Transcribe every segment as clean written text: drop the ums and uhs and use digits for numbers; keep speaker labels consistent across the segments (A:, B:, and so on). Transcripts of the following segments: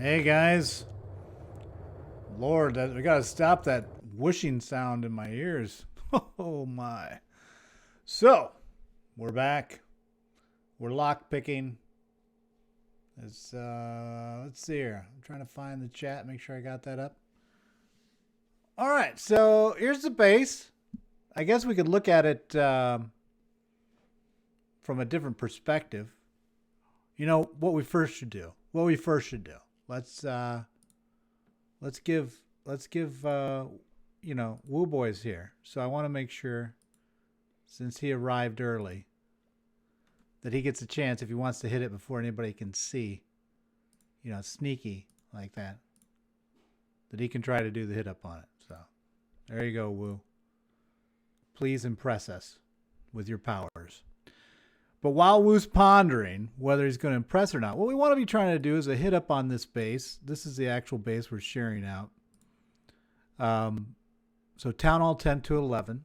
A: Hey guys. Lord, we gotta stop that whooshing sound in my ears. Oh my. So, we're back. We're lock picking. Let's see here. I'm trying to find the chat, make sure I got that up. Alright, so here's the base. I guess we could look at it from a different perspective. You know what we first should do. Let's give Woo Boy's here. So I want to make sure, since he arrived early, that he gets a chance if he wants to hit it before anybody can see, sneaky like that he can try to do the hit up on it. So there you go, Woo. Please impress us with your powers. But while Woo's pondering whether he's going to impress or not, what we want to be trying to do is a hit up on this base. This is the actual base we're sharing out. So Town Hall 10 to 11.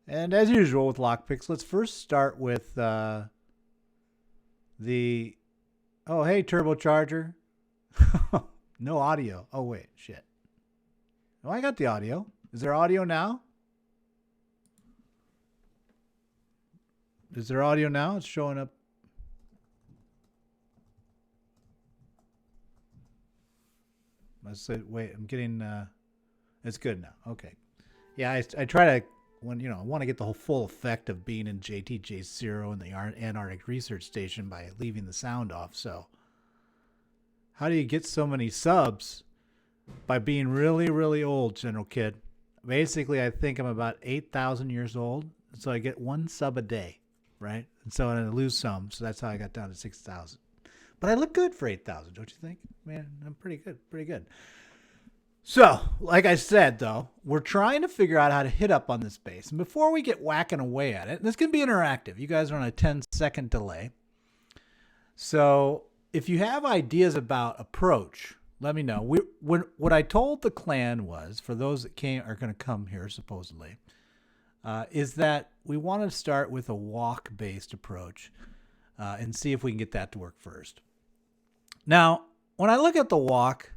A: And as usual with lockpicks, let's first start with oh, hey, turbocharger. No audio. Oh, wait, shit. Oh, I got the audio. Is there audio now? Is there audio now? It's showing up. I said, wait, I'm getting, it's good now. Okay. Yeah, I try to, I want to get the whole full effect of being in JTJZero in the Antarctic Research Station by leaving the sound off. So how do you get so many subs? By being really, really old, General Kid. Basically, I think I'm about 8,000 years old. So I get one sub a day. Right? And so I lose some. So that's how I got down to 6,000. But I look good for 8,000, don't you think? Man, I'm pretty good. So, like I said, though, we're trying to figure out how to hit up on this base. And before we get whacking away at it, this can be interactive. You guys are on a 10-second delay. So if you have ideas about approach, let me know. What I told the clan was, for those that are going to come here, supposedly, is that we want to start with a walk-based approach and see if we can get that to work first. Now, when I look at the walk,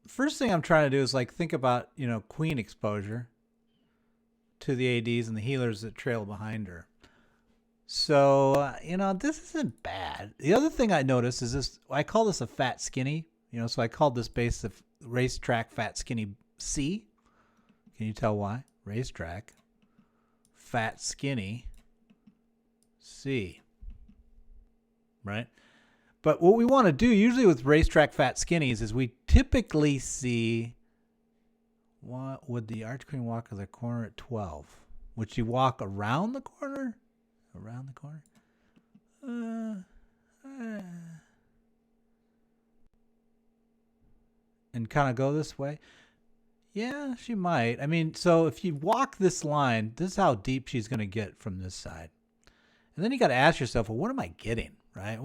A: first thing I'm trying to do is think about, queen exposure to the ADs and the healers that trail behind her. So, this isn't bad. The other thing I noticed is this, I call this a fat skinny, so I called this base the Racetrack Fat Skinny C. Can you tell why? Racetrack, Fat Skinny, C. Right? But what we want to do usually with Racetrack Fat Skinnies is we typically see, what would the Arch Queen walk to the corner at 12? Would she walk around the corner? Around the corner? And kind of go this way? Yeah, she might. I mean, so if you walk this line, this is how deep she's going to get from this side. And then you got to ask yourself, well, what am I getting, right?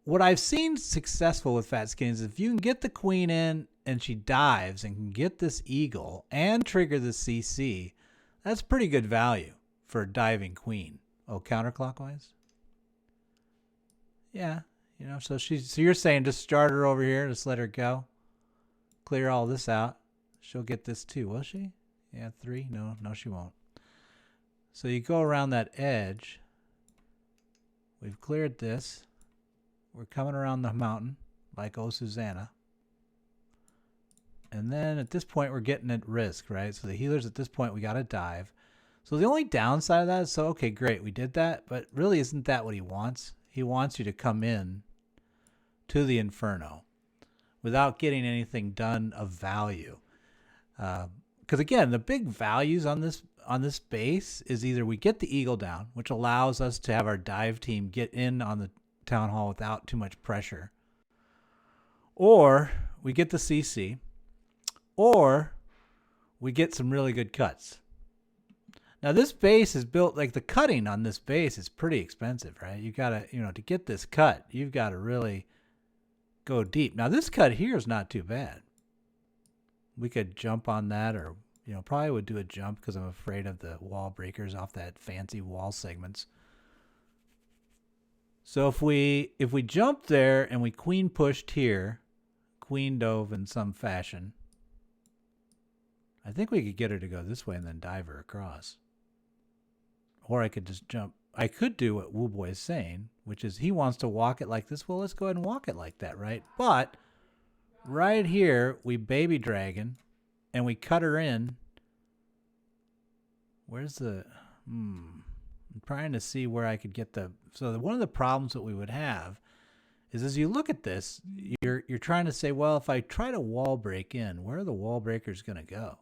A: What I've seen successful with Fat Skinnies is if you can get the queen in and she dives and can get this eagle and trigger the CC, that's pretty good value for a diving queen. Oh, counterclockwise? Yeah, so you're saying just start her over here, just let her go, clear all this out. She'll get this too, will she? Yeah, 3? No, she won't. So you go around that edge. We've cleared this. We're coming around the mountain like Oh Susanna. And then at this point, we're getting at risk, right? So the healers at this point, we got to dive. So the only downside of that is, okay, great, we did that. But really, isn't that what he wants? He wants you to come in to the Inferno without getting anything done of value. Because again, the big values on this base is either we get the eagle down, which allows us to have our dive team get in on the town hall without too much pressure, or we get the CC, or we get some really good cuts. Now this base is built, the cutting on this base is pretty expensive, right? You gotta, to get this cut, you've got to really go deep. Now this cut here is not too bad. We could jump on that, or probably would do a jump because I'm afraid of the wall breakers off that fancy wall segments. So if we jumped there and we queen pushed here, queen dove in some fashion, I think we could get her to go this way and then dive her across. Or I could just jump. I could do what Woo Boy is saying, which is he wants to walk it like this. Well, let's go ahead and walk it like that, right? But right here, we baby dragon, and we cut her in. Where's the... I'm trying to see where I could get the... So one of the problems that we would have is as you look at this, you're trying to say, well, if I try to wall break in, where are the wall breakers going to go?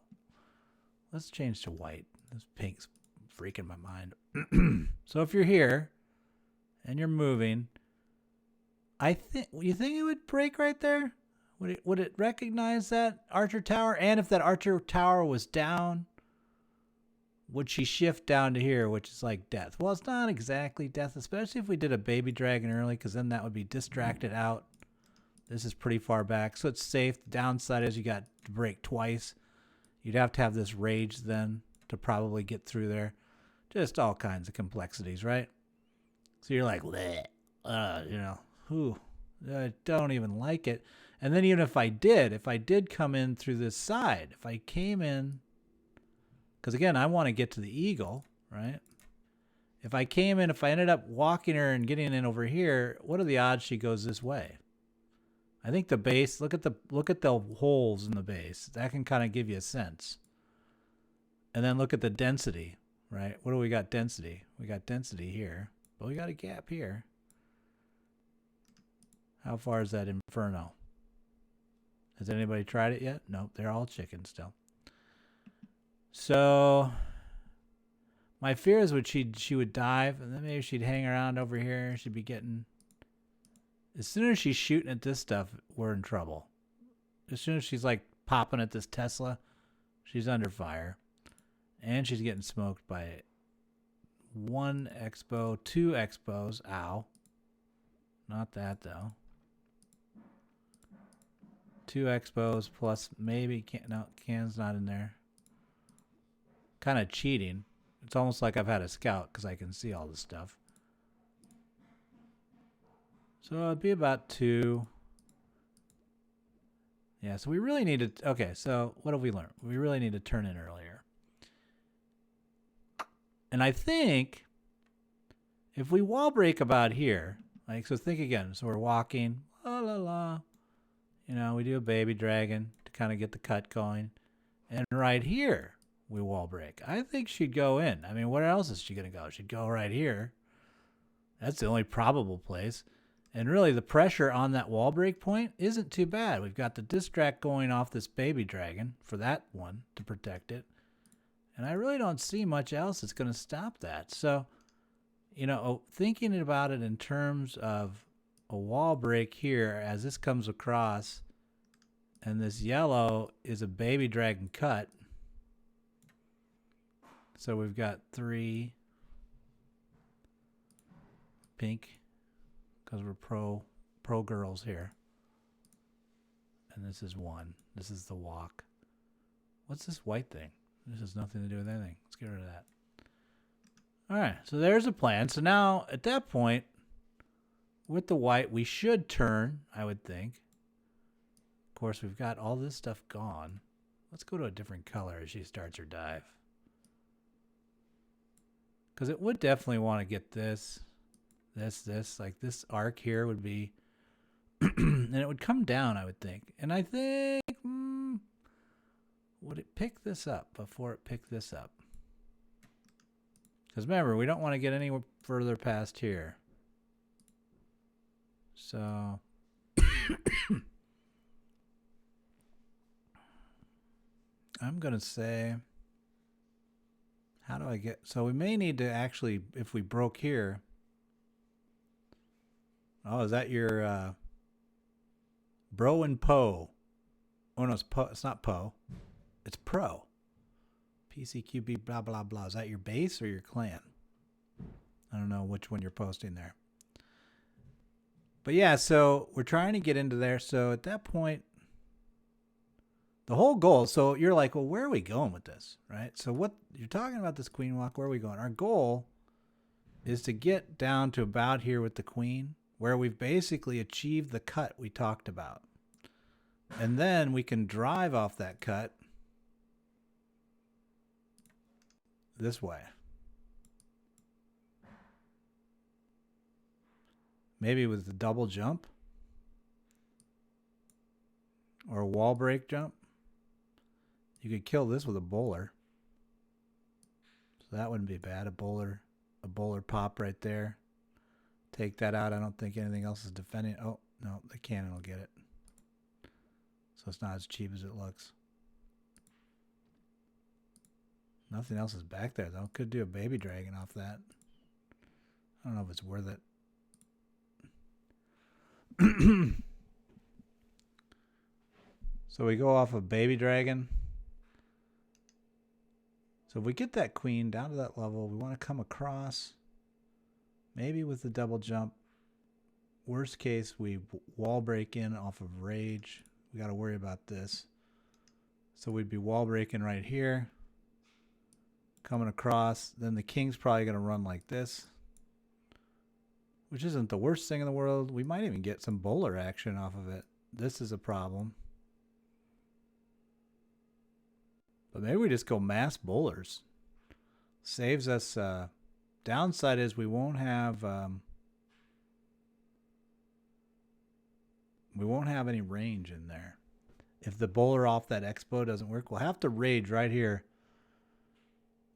A: Let's change to white. This pink's freaking my mind. So if you're here and you're moving, you think it would break right there? Would it recognize that archer tower? And if that archer tower was down, would she shift down to here, which is like death? Well, it's not exactly death, especially if we did a baby dragon early, because then that would be distracted out. This is pretty far back, so it's safe. The downside is you got to break twice. You'd have to have this rage then to probably get through there. Just all kinds of complexities, right? So you're like, I don't even like it. And then even if I did come in through this side, if I came in, because again, I want to get to the eagle, right? If I ended up walking her and getting in over here, what are the odds she goes this way? I think the base, look at the holes in the base. That can kind of give you a sense. And then look at the density, right? What do we got density? We got density here, but we got a gap here. How far is that inferno? Has anybody tried it yet? Nope, they're all chickens still. So my fear is she would dive, and then maybe she'd hang around over here. She'd be getting... As soon as she's shooting at this stuff, we're in trouble. As soon as she's like popping at this Tesla, she's under fire. And she's getting smoked by 1 expo, 2 expos. Ow. Not that, though. 2 expos plus maybe... Can's not in there. Kind of cheating. It's almost like I've had a scout because I can see all this stuff. So it'd be about 2. Yeah, so we really need to... Okay, so what have we learned? We really need to turn in earlier. And I think if we wall break about here, like, so think again. So we're walking, la la la. We do a baby dragon to kind of get the cut going. And right here, we wall break. I think she'd go in. I mean, where else is she going to go? She'd go right here. That's the only probable place. And really, the pressure on that wall break point isn't too bad. We've got the distract going off this baby dragon for that one to protect it. And I really don't see much else that's going to stop that. So, thinking about it in terms of a wall break here as this comes across, and this yellow is a baby dragon cut. So we've got 3 pink, because we're pro girls here. And this is 1. This is the walk. What's this white thing? This has nothing to do with anything. Let's get rid of that. All right, so there's a plan. So now, at that point, with the white, we should turn, I would think. Of course, we've got all this stuff gone. Let's go to a different color as she starts her dive. Because it would definitely want to get this. Like this arc here would be... and it would come down, I would think. And I think... would it pick this up before it picked this up? Because remember, we don't want to get any further past here. So... I'm going to say... How do I get... So we may need to actually, if we broke here... Oh, is that your bro and Poe? Oh, no, it's not Poe. It's Pro. PCQB blah, blah, blah. Is that your base or your clan? I don't know which one you're posting there. But yeah, so we're trying to get into there. So at that point, the whole goal, so you're like, well, where are we going with this, right? So what you're talking about this queen walk, where are we going? Our goal is to get down to about here with the queen, where we've basically achieved the cut we talked about. And then we can drive off that cut this way. Maybe with the double jump or a wall break jump. You could kill this with a bowler. So that wouldn't be bad. A bowler pop right there. Take that out. I don't think anything else is defending. Oh, no, the cannon will get it. So it's not as cheap as it looks. Nothing else is back there, though. Could do a baby dragon off that. I don't know if it's worth it. So we go off of baby dragon. So if we get that queen down to that level, we want to come across. Maybe with the double jump. Worst case, we wall break in off of rage. We got to worry about this. So we'd be wall breaking right here. Coming across. Then the king's probably going to run like this. Which isn't the worst thing in the world. We might even get some bowler action off of it. This is a problem. But maybe we just go mass bowlers. Saves us. Downside is we won't have any range in there. If the bowler off that expo doesn't work, we'll have to rage right here.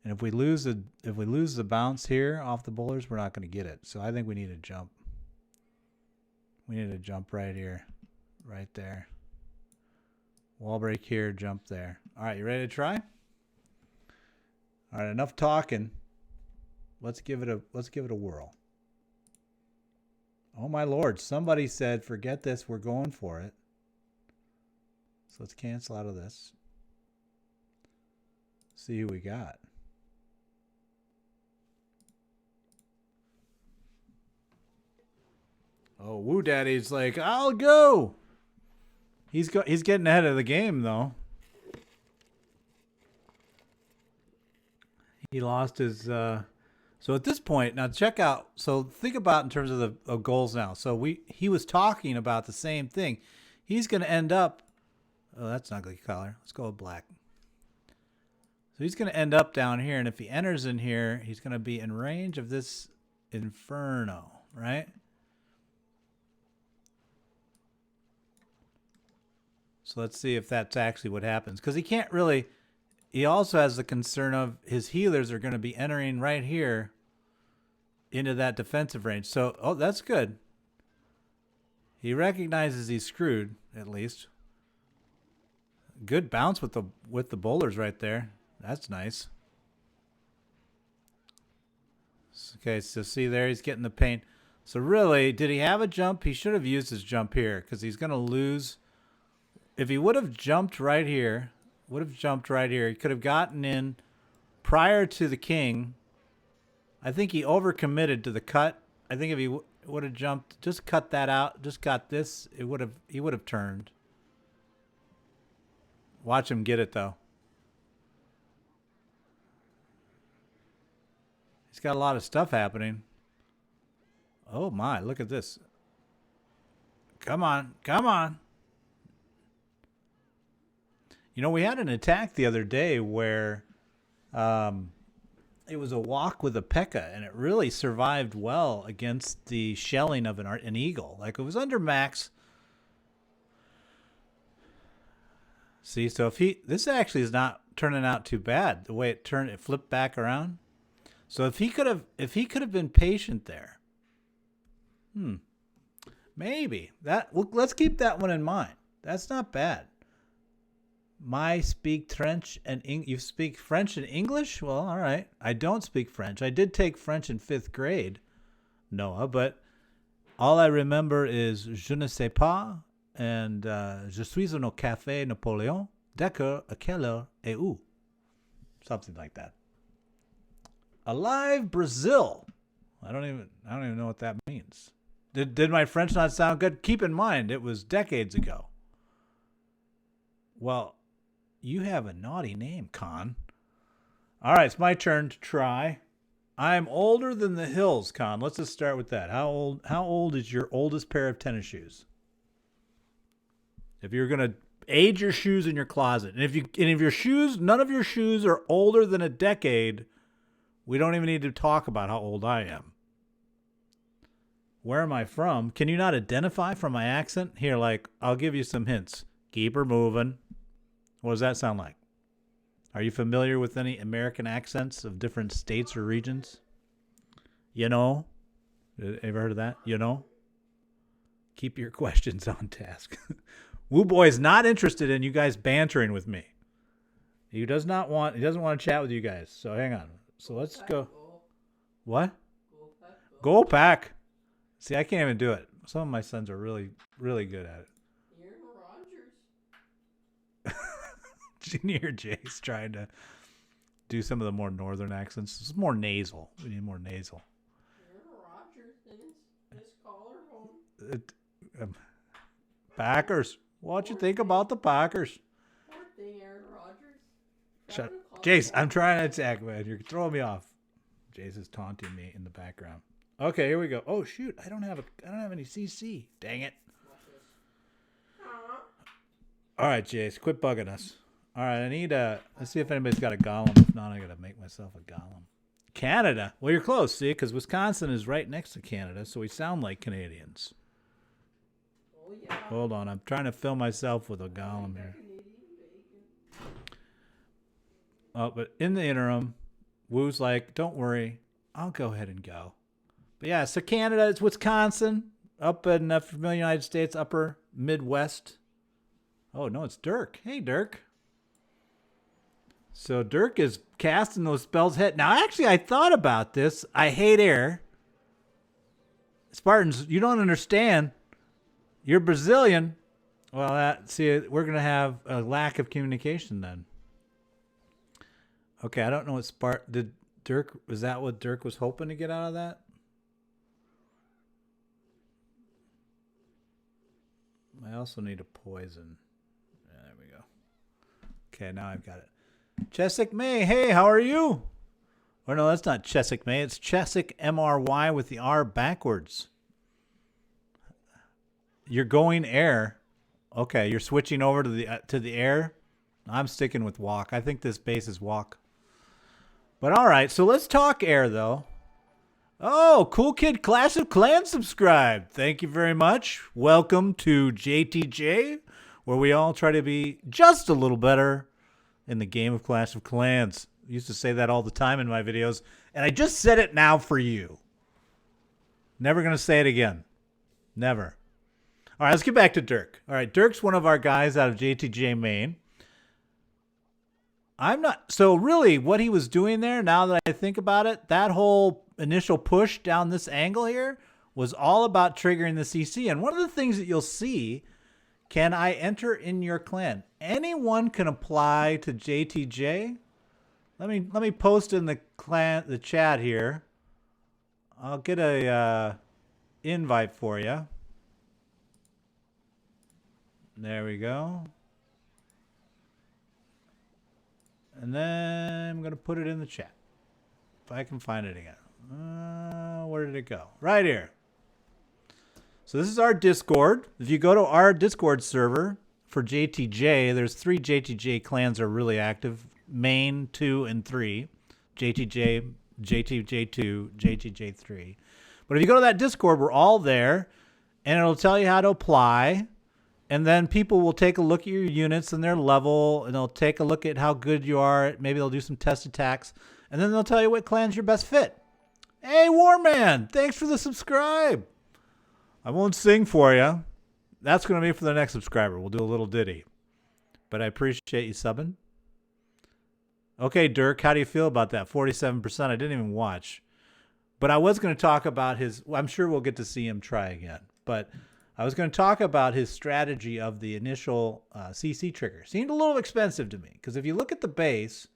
A: And if we lose the bounce here off the bowlers, we're not going to get it. So I think we need a jump. We need a jump right here, right there. Wall break here, jump there. All right, you ready to try? All right, enough talking. Let's give it a whirl. Oh my lord, somebody said forget this, we're going for it. So let's cancel out of this. See who we got. Oh, Woo Daddy's like, I'll go. He's getting ahead of the game though. He lost his so at this point, now check out, so think about in terms of the goals now. So he was talking about the same thing. He's going to end up, oh, that's an ugly color. Let's go with black. So he's going to end up down here, and if he enters in here, he's going to be in range of this Inferno, right? So let's see if that's actually what happens. Because he can't really... He also has the concern of his healers are going to be entering right here into that defensive range. So, oh, that's good. He recognizes he's screwed, at least. Good bounce with the bowlers right there. That's nice. Okay, so see there, he's getting the pain. So really, did he have a jump? He should have used his jump here because he's going to lose. If he would have jumped right here... He could have gotten in prior to the king. I think he overcommitted to the cut. I think if he would have jumped, just cut that out, just got this, he would have turned. Watch him get it though. He's got a lot of stuff happening. Oh my, look at this. Come on, come on. You know, we had an attack the other day where it was a walk with a P.E.K.K.A. and it really survived well against the shelling of an eagle. Like, it was under max. See, so this actually is not turning out too bad. The way it flipped back around. So if he could have been patient there. Maybe. Let's keep that one in mind. That's not bad. Speak French and you speak French and English? Well, all right. I don't speak French. I did take French in 5th grade, Noah, but all I remember is je ne sais pas and je suis au café Napoléon. D'accord, à quelle heure et où? Something like that. Alive Brazil. I don't even know what that means. Did my French not sound good? Keep in mind it was decades ago. Well, you have a naughty name, Con. All right, it's my turn to try. I'm older than the hills, Con. Let's just start with that. How old is your oldest pair of tennis shoes? If you're gonna age your shoes in your closet, and if your shoes, none of your shoes are older than a decade, we don't even need to talk about how old I am. Where am I from? Can you not identify from my accent? Here, like, I'll give you some hints. Keep her moving. What does that sound like? Are you familiar with any American accents of different states or regions? You know? Ever heard of that? You know? Keep your questions on task. Woo Boy is not interested in you guys bantering with me. He doesn't want to chat with you guys. So hang on. So let's go. What? Go pack. See, I can't even do it. Some of my sons are really, really good at it. Junior Jay's trying to do some of the more northern accents. It's more nasal. We need more nasal. Packers. What you think about the Packers? Shut, Jace, I'm trying to attack, man. You're throwing me off. Jace is taunting me in the background. Okay, here we go. Oh shoot, I don't have any CC. Dang it. All right, Jace, quit bugging us. All right, I need let's see if anybody's got a golem. If not, I gotta make myself a golem. Canada. Well, you're close, see, because Wisconsin is right next to Canada, so we sound like Canadians. Oh, yeah. Hold on, I'm trying to fill myself with a golem here. Oh, but in the interim, Woo's like, don't worry, I'll go ahead and go. But yeah, so Canada, it's Wisconsin, up in the United States, upper Midwest. Oh, no, it's Dirk. Hey, Dirk. So Dirk is casting those spells head. Now, actually, I thought about this. I hate air. Spartans, you don't understand. You're Brazilian. Well, we're going to have a lack of communication then. Okay, I don't know what was that what Dirk was hoping to get out of that? I also need a poison. Yeah, there we go. Okay, now I've got it. Chesic May, hey, how are you? Or no, that's not Chesic May. It's Chesic MRY with the R backwards. You're going air. Okay, you're switching over to the air. I'm sticking with walk. I think this base is walk. But all right, so let's talk air though. Oh, Cool Kid Clash of Clans subscribed. Thank you very much. Welcome to JTJ, where we all try to be just a little better in the game of Clash of Clans. I used to say that all the time in my videos, and I just said it now for you. Never going to say it again. Never. All right, let's get back to Dirk. All right, Dirk's one of our guys out of JTJ Main. So really what he was doing there, now that I think about it, that whole initial push down this angle here was all about triggering the CC. And one of the things that you'll see, can I enter in your clan? Anyone can apply to JTJ. Let me post in the chat here. I'll get a invite for you. There we go. And then I'm going to put it in the chat. If I can find it again. Where did it go? Right here. So this is our Discord. If you go to our Discord server for JTJ, there's 3 JTJ clans are really active. Main, 2, and 3. JTJ, JTJ2, JTJ3. But if you go to that Discord, we're all there. And it'll tell you how to apply. And then people will take a look at your units and their level, and they'll take a look at how good you are. Maybe they'll do some test attacks, and then they'll tell you what clan's your best fit. Hey, Warman, thanks for the subscribe. I won't sing for you. That's going to be for the next subscriber. We'll do a little ditty. But I appreciate you subbing. Okay, Dirk, how do you feel about that? 47%. I didn't even watch. But I was going to talk about I'm sure we'll get to see him try again. But I was going to talk about his strategy of the initial CC trigger. Seemed a little expensive to me, because if you look at the base,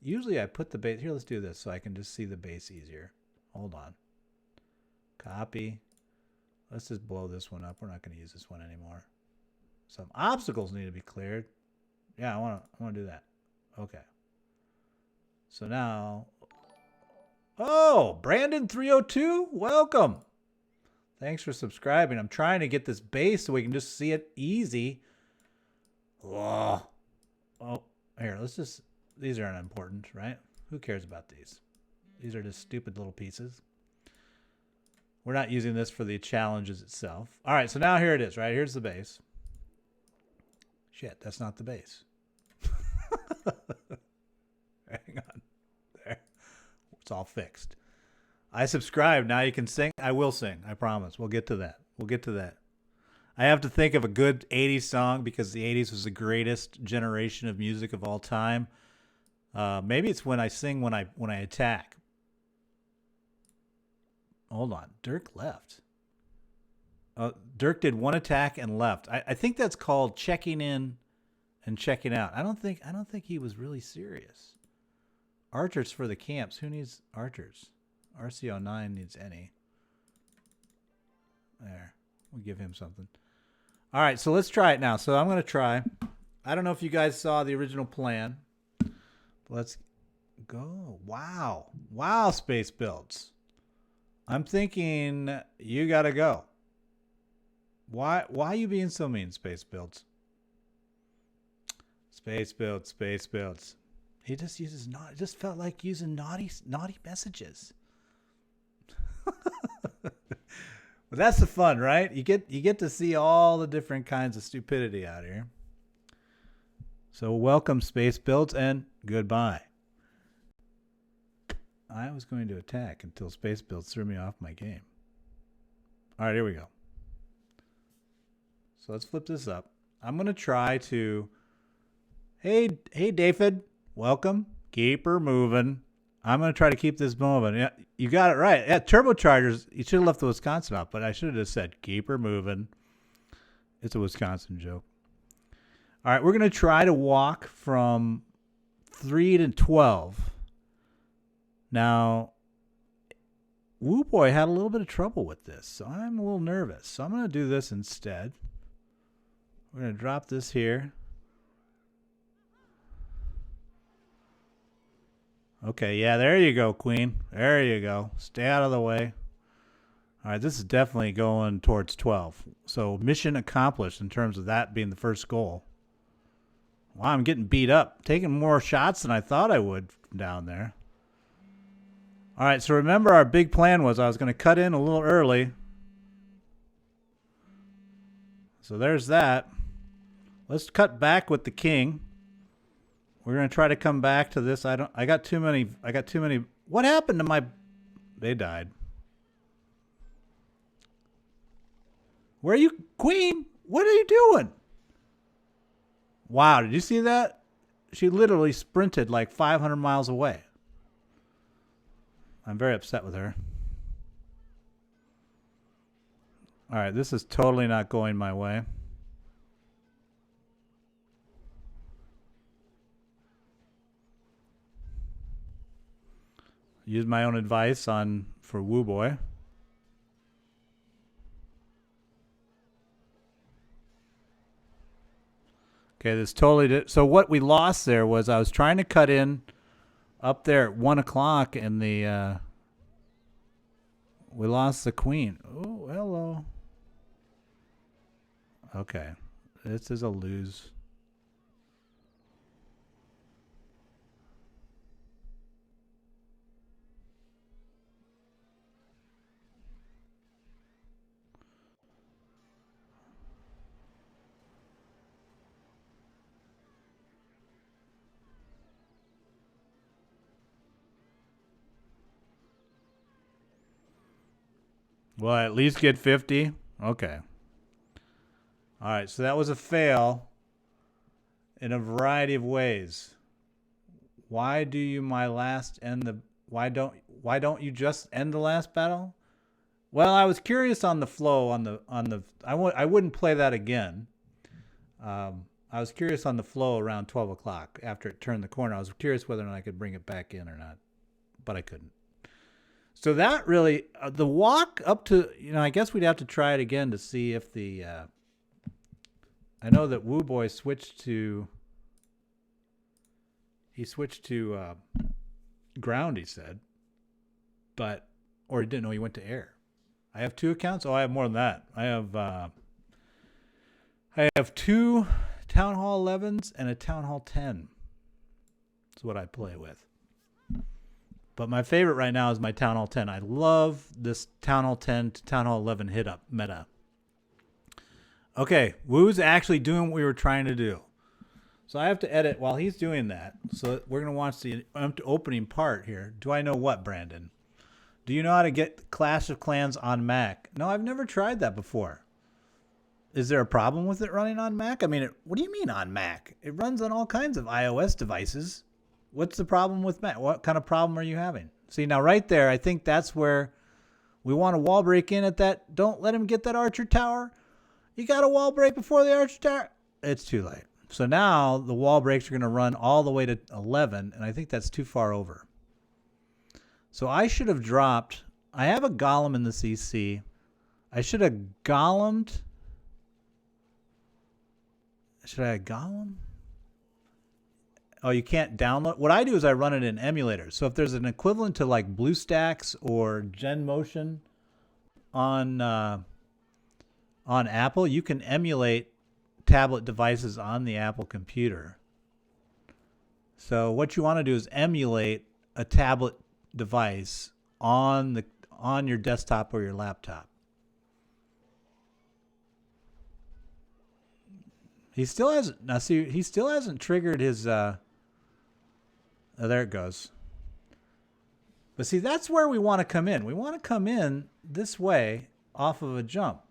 A: usually I put the base. Here, let's do this so I can just see the base easier. Hold on. Copy. Let's just blow this one up. We're not going to use this one anymore. Some obstacles need to be cleared. Yeah, I want to do that. Okay. So now, Oh, Brandon302, welcome. Thanks for subscribing. I'm trying to get this base so we can just see it easy. Oh, here, let's just, these aren't important, right? Who cares about these? These are just stupid little pieces. We're not using this for the challenges itself. All right, so now here it is, right? Here's the base. Shit, that's not the base. Hang on. There. It's all fixed. I subscribe. Now you can sing. I will sing. I promise. We'll get to that. We'll get to that. I have to think of a good 80s song because the 80s was the greatest generation of music of all time. Maybe it's when I sing when I attack. Hold on. Dirk left. Dirk did one attack and left. I think that's called checking in and checking out. I don't think he was really serious. Archers for the camps. Who needs archers? RCO9 needs any. There. We'll give him something. All right, so let's try it now. So I'm going to try. I don't know if you guys saw the original plan. Let's go. Wow. Wow, space builds. I'm thinking you got to go. Why are you being so mean, space builds? Space builds. He just uses it just felt like using naughty messages. But that's the fun, right? You get to see all the different kinds of stupidity out here. So welcome, space builds, and goodbye. I was going to attack until space builds threw me off my game. All right, here we go. So let's flip this up. I'm going to try to... Hey, David. Welcome. Keep her moving. I'm going to try to keep this moving. Yeah, you got it right. Yeah, turbochargers. You should have left the Wisconsin off, but I should have just said keep her moving. It's a Wisconsin joke. All right, we're going to try to walk from 3 to 12. Now, Woo Boy had a little bit of trouble with this, so I'm a little nervous. So I'm going to do this instead. We're going to drop this here. Okay, yeah, there you go, Queen. There you go. Stay out of the way. All right, this is definitely going towards 12. So mission accomplished in terms of that being the first goal. Wow, I'm getting beat up. Taking more shots than I thought I would from down there. All right, so remember our big plan was I was going to cut in a little early. So there's that. Let's cut back with the king. We're going to try to come back to this. I got too many. What happened to my... They died. Where are you, Queen? What are you doing? Wow, did you see that? She literally sprinted like 500 miles away. I'm very upset with her. All right, this is totally not going my way. Use my own advice for Woo Boy. Okay, this totally did. So what we lost there was I was trying to cut in up there at 1 o'clock and we lost the queen. Oh, hello. Okay, this is a lose. Well, at least get 50. Okay. All right, so that was a fail in a variety of ways. Why do you my last end the why don't you just end the last battle? Well, I was curious on the flow on the I wouldn't play that again. I was curious on the flow around 12 o'clock after it turned the corner. I was curious whether or not I could bring it back in or not, but I couldn't. So that really, the walk up to, I guess we'd have to try it again to see if the, I know that Woo Boy switched to ground, he said. but or he didn't know he went to air. I have 2 accounts. Oh, I have more than that. I have 2 Town Hall 11s and a Town Hall 10. That's what I play with. But my favorite right now is my Town Hall 10. I love this Town Hall 10 to Town Hall 11 hit up meta. Okay, Woo's actually doing what we were trying to do. So I have to edit while he's doing that. So we're going to watch the opening part here. Do I know what, Brandon? Do you know how to get Clash of Clans on Mac? No, I've never tried that before. Is there a problem with it running on Mac? I mean, what do you mean on Mac? It runs on all kinds of iOS devices. What's the problem with Mac? What kind of problem are you having? See, now right there, I think that's where we want to wall break in at that. Don't let him get that archer tower. You got a wall break before the archer tower. It's too late. So now the wall breaks are going to run all the way to 11, and I think that's too far over. So I should have dropped. I have a golem in the CC. I should have golemed. Should I have golem? Oh, you can't download. What I do is I run it in emulators. So if there's an equivalent to like BlueStacks or GenMotion on Apple, you can emulate tablet devices on the Apple computer. So what you want to do is emulate a tablet device on your desktop or your laptop. He still hasn't. Now see, he still hasn't triggered his. Oh, there it goes. But see, that's where we want to come in. We want to come in this way off of a jump.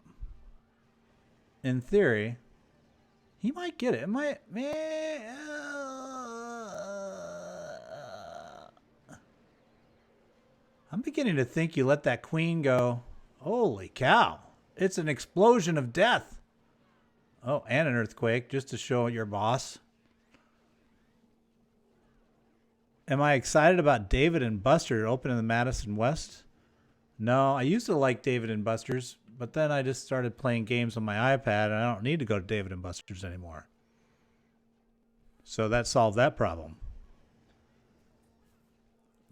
A: In theory, he might get it. It might. I'm beginning to think you let that queen go. Holy cow. It's an explosion of death. Oh, and an earthquake, just to show your boss. Am I excited about David and Buster opening the Madison West? No, I used to like David and Buster's, but then I just started playing games on my iPad, and I don't need to go to David and Buster's anymore. So that solved that problem.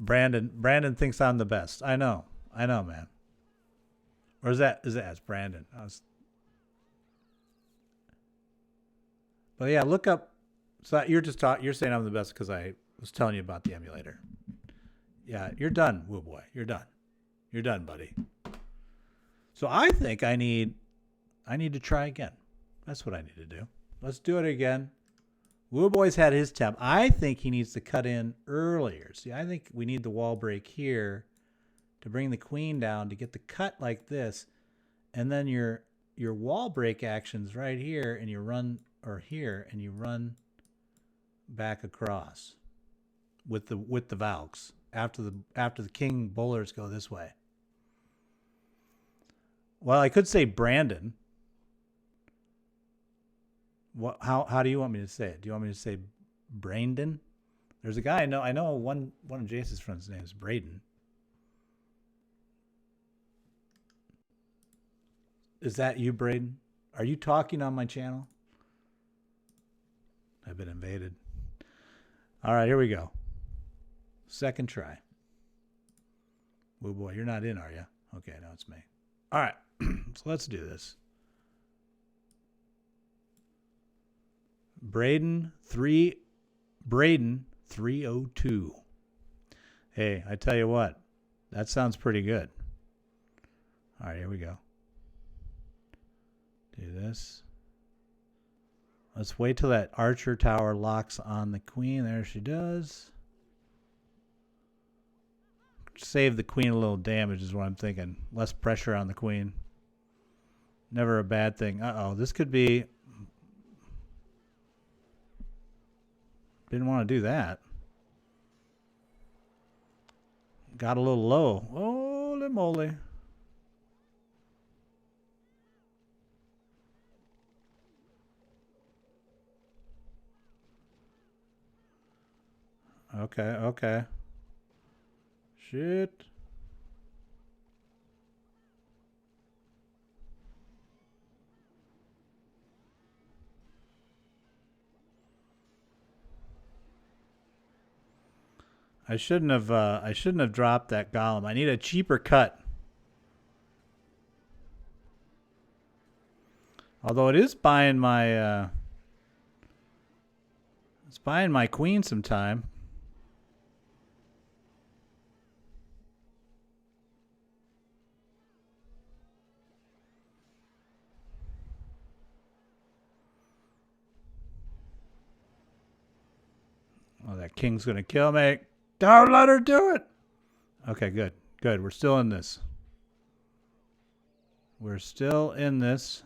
A: Brandon thinks I'm the best. I know, man. Or is that it's Brandon? But yeah, look up. So you're saying I'm the best because I was telling you about the emulator. Yeah, you're done, woo boy. You're done. You're done, buddy. So I think I need to try again. That's what I need to do. Let's do it again. Woo boy's had his tab. I think he needs to cut in earlier. See, I think we need the wall break here to bring the queen down to get the cut like this, and then your wall break actions right here, and you run or here, and you run back across with the valks after the king bowlers go this way. Well, I could say Brandon. What? How do you want me to say it? Do you want me to say Brandon? There's a guy I know one of Jace's friends' name is Braden. Is that you, Braden? Are you talking on my channel? I've been invaded. All right, here we go. Second try. Woo boy, you're not in, are you? Okay, now it's me. All right, so let's do this. Braden 302. Hey, I tell you what, that sounds pretty good. All right, here we go. Do this. Let's wait till that archer tower locks on the queen. There she does. Save the queen a little damage is what I'm thinking. Less pressure on the queen. Never a bad thing. Uh-oh, this could be... Didn't want to do that. Got a little low. Holy moly. Okay. Shit. I shouldn't have dropped that golem. I need a cheaper cut. Although it is buying my it's buying my queen some time. Oh, that king's gonna kill me. Don't let her do it. Okay, good. Good. We're still in this. We're still in this.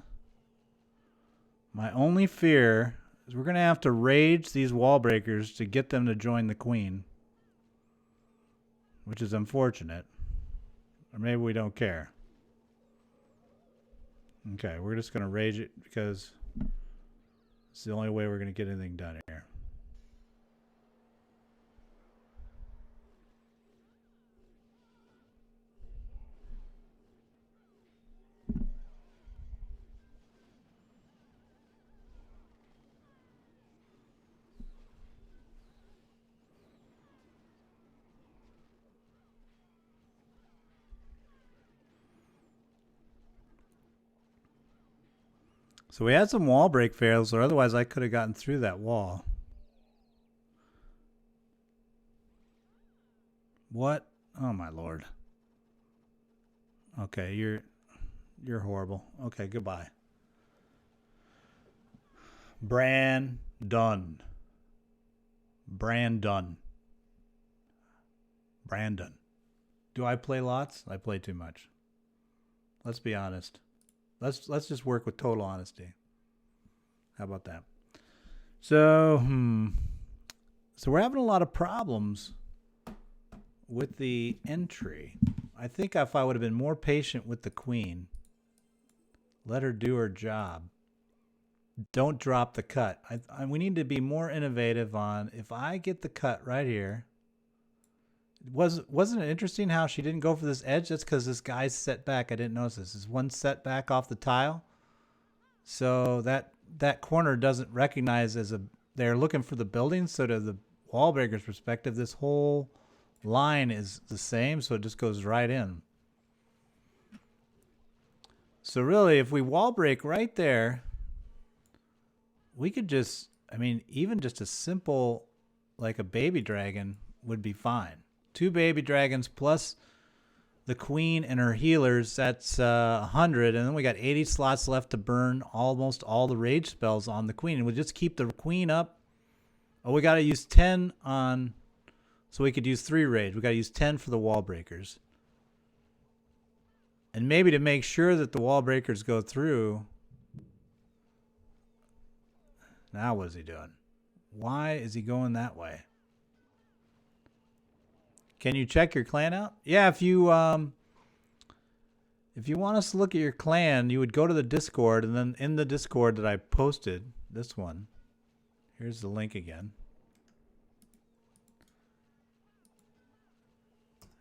A: My only fear is we're going to have to rage these wall breakers to get them to join the queen. Which is unfortunate. Or maybe we don't care. Okay, we're just going to rage it because it's the only way we're going to get anything done here. So we had some wall break fails, or otherwise I could have gotten through that wall. What? Oh my lord. Okay, you're horrible. Okay, goodbye. Brandon. Brandon. Do I play lots? I play too much. Let's be honest. Let's just work with total honesty. How about that? So we're having a lot of problems with the entry. I think if I would have been more patient with the queen, let her do her job. Don't drop the cut. We need to be more innovative on if I get the cut right here. Wasn't it interesting how she didn't go for this edge? That's because this guy's set back. I didn't notice this. Is one set back off the tile. So that corner doesn't recognize as a... They're looking for the building. So to the wall breaker's perspective, this whole line is the same. So it just goes right in. So really, if we wall break right there, we could just... I mean, even just a simple, like a baby dragon would be fine. 2 baby dragons plus the queen and her healers. That's 100. And then we got 80 slots left to burn almost all the rage spells on the queen. And we'll just keep the queen up. Oh, we got to use 10 on... So we could use 3 rage. We got to use 10 for the wall breakers. And maybe to make sure that the wall breakers go through... Now what is he doing? Why is he going that way? Can you check your clan out? Yeah, if you want us to look at your clan, you would go to the Discord, and then in the Discord that I posted, this one, here's the link again.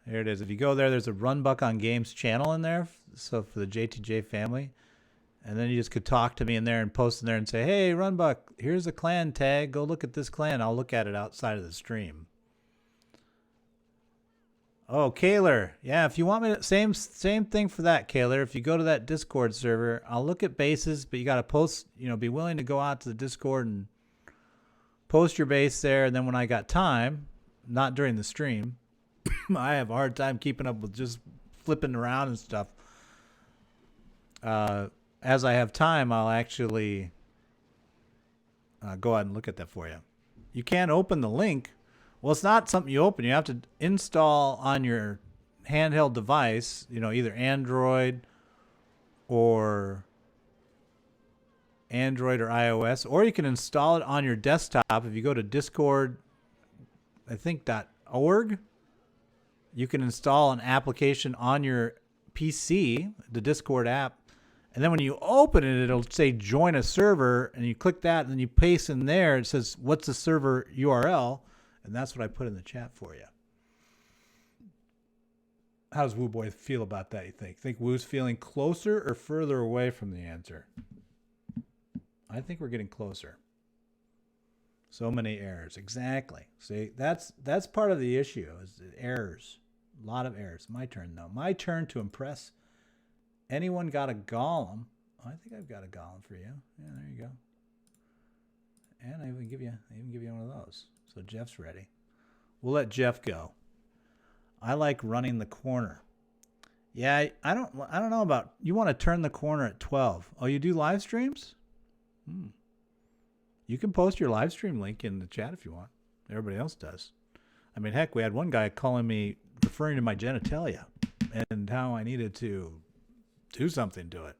A: There it is. If you go there, there's a RunBuck on Games channel in there, so for the JTJ family. And then you just could talk to me in there and post in there and say, hey, RunBuck, here's a clan tag. Go look at this clan. I'll look at it outside of the stream. Oh, Kaler. Yeah, if you want me to... Same thing for that, Kaler. If you go to that Discord server, I'll look at bases, but you got to post, be willing to go out to the Discord and post your base there. And then when I got time, not during the stream, I have a hard time keeping up with just flipping around and stuff. As I have time, I'll actually go ahead and look at that for you. You can't open the link. Well, it's not something you open. You have to install on your handheld device, either Android or iOS, or you can install it on your desktop. If you go to Discord, I think .org, you can install an application on your PC, the Discord app. And then when you open it, it'll say join a server, and you click that, and then you paste in there. It says, what's the server URL? And that's what I put in the chat for you. How does Woo Boy feel about that, you think? Think Woo's feeling closer or further away from the answer? I think we're getting closer. So many errors. Exactly. See, that's part of the issue is the errors. A lot of errors. My turn though. My turn to impress. Anyone got a golem? Oh, I think I've got a golem for you. Yeah, there you go. And I even give you one of those. So Jeff's ready. We'll let Jeff go. I like running the corner. Yeah, I don't know about you want to turn the corner at 12. Oh, you do live streams? You can post your live stream link in the chat if you want. Everybody else does. I mean, heck, we had one guy calling me, referring to my genitalia and how I needed to do something to it.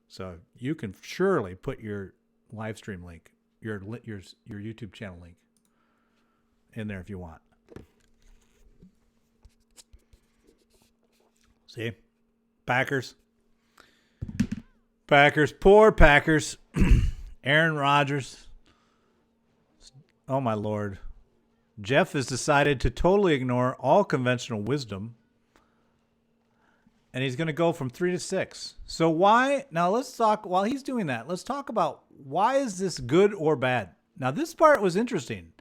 A: So you can surely put your live stream link, your YouTube channel link in there if you want. See? Packers. Poor Packers. Aaron Rodgers. Oh, my Lord. Jeff has decided to totally ignore all conventional wisdom. And he's going to go from 3 to 6. So why? Now let's talk, while he's doing that, let's talk about why is this good or bad? Now this part was interesting.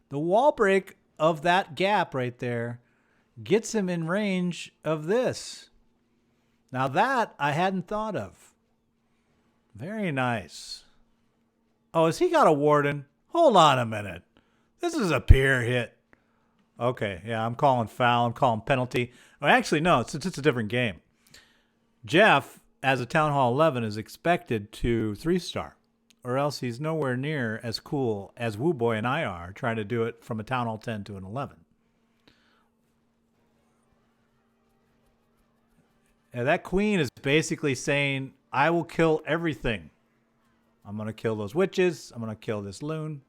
A: The wall break of that gap right there gets him in range of this. Now that I hadn't thought of. Very nice. Oh, has he got a warden? Hold on a minute. This is a peer hit. Okay, yeah, I'm calling foul. I'm calling penalty. Well, actually, no, it's a different game. Jeff, as a Town Hall 11, is expected to 3-star, or else he's nowhere near as cool as Woo Boy and I are trying to do it from a Town Hall 10 to an 11. And that queen is basically saying, I will kill everything. I'm going to kill those witches. I'm going to kill this loon.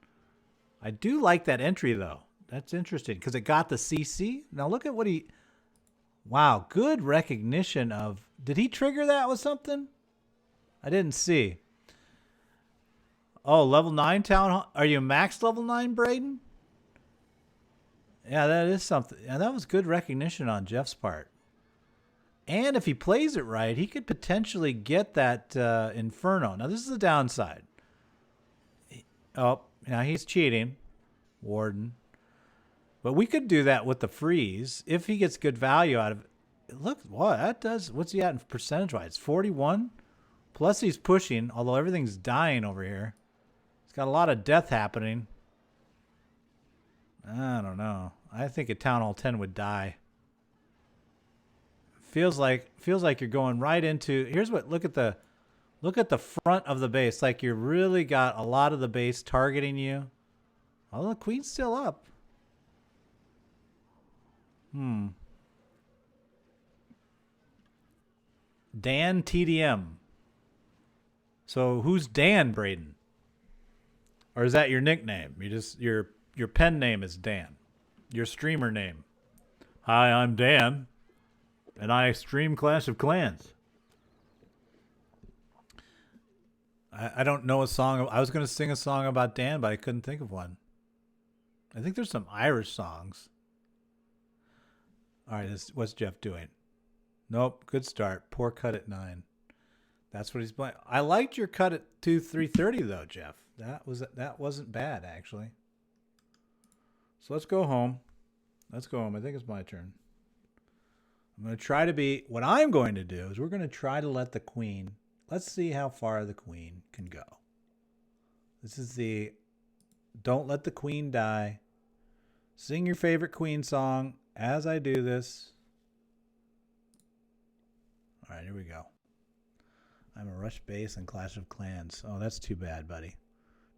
A: I do like that entry, though. That's interesting because it got the CC. Now look at what he... Wow, good recognition of... Did he trigger that with something? I didn't see. Oh, level 9 Town Hall. Are you max level 9, Braden? Yeah, that is something. Yeah, that was good recognition on Jeff's part. And if he plays it right, he could potentially get that Inferno. Now, this is the downside. Oh, now he's cheating. Warden. But we could do that with the freeze if he gets good value out of it. Look, what that does. What's he at in percentage-wise? 41? Plus he's pushing, although everything's dying over here. He's got a lot of death happening. I don't know. I think a Town Hall 10 would die. Feels like you're going right into... Here's what... Look at the front of the base. Like you really got a lot of the base targeting you. Oh, the queen's still up. Dan TDM. So who's Dan, Braden? Or is that your nickname? Your pen name is Dan. Your streamer name. Hi, I'm Dan. And I stream Clash of Clans. I don't know a song. I was going to sing a song about Dan, but I couldn't think of one. I think there's some Irish songs. All right, what's Jeff doing? Nope, good start. Poor cut at 9. That's what he's playing. I liked your cut at 3:30 though, Jeff. That wasn't bad actually. So let's go home. I think it's my turn. I'm going to try to be... What I'm going to do is we're going to try to let the queen... Let's see how far the queen can go. This is the... Don't let the queen die. Sing your favorite queen song as I do this. All right, here we go. I'm a rush base and Clash of Clans. Oh, that's too bad, buddy.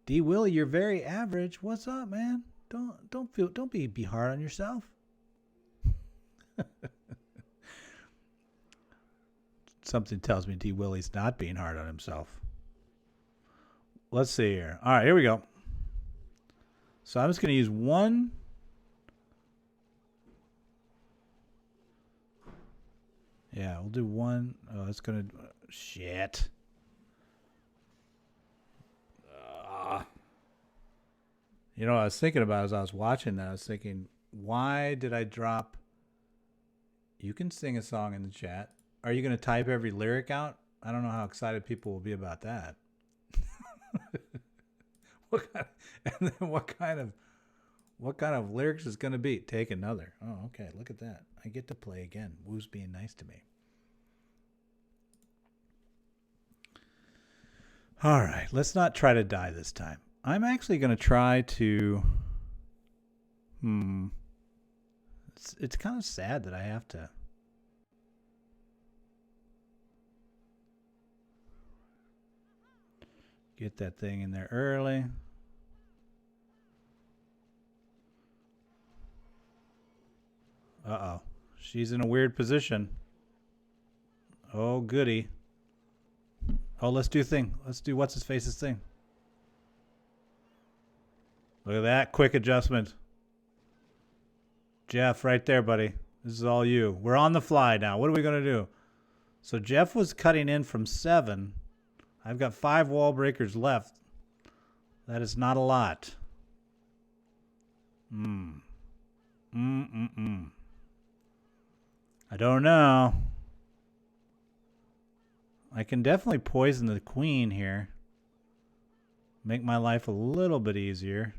A: D. Willie, you're very average. What's up, man? Don't be hard on yourself. Something tells me D. Willie's not being hard on himself. Let's see here. All right, here we go. So I'm just going to use one. Yeah, we'll do one. Oh, it's going to... Shit. You know what I was thinking about as I was watching that? I was thinking, why did I drop... You can sing a song in the chat. Are you going to type every lyric out? I don't know how excited people will be about that. And then what kind of lyrics is going to be? Take another. Oh, okay. Look at that. I get to play again. Woo's being nice to me. All right. Let's not try to die this time. I'm actually going to try to... It's kind of sad that I have to... get that thing in there early. Uh-oh. She's in a weird position. Oh, goody. Oh, let's do thing. Let's do what's-his-face's thing. Look at that. Quick adjustment. Jeff, right there, buddy. This is all you. We're on the fly now. What are we going to do? So Jeff was cutting in from 7. I've got 5 wall breakers left. That is not a lot. I don't know. I can definitely poison the queen here. Make my life a little bit easier.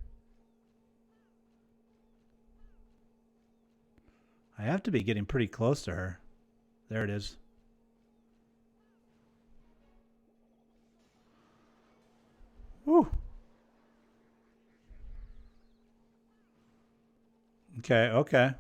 A: I have to be getting pretty close to her. There it is. Whew. Okay, okay.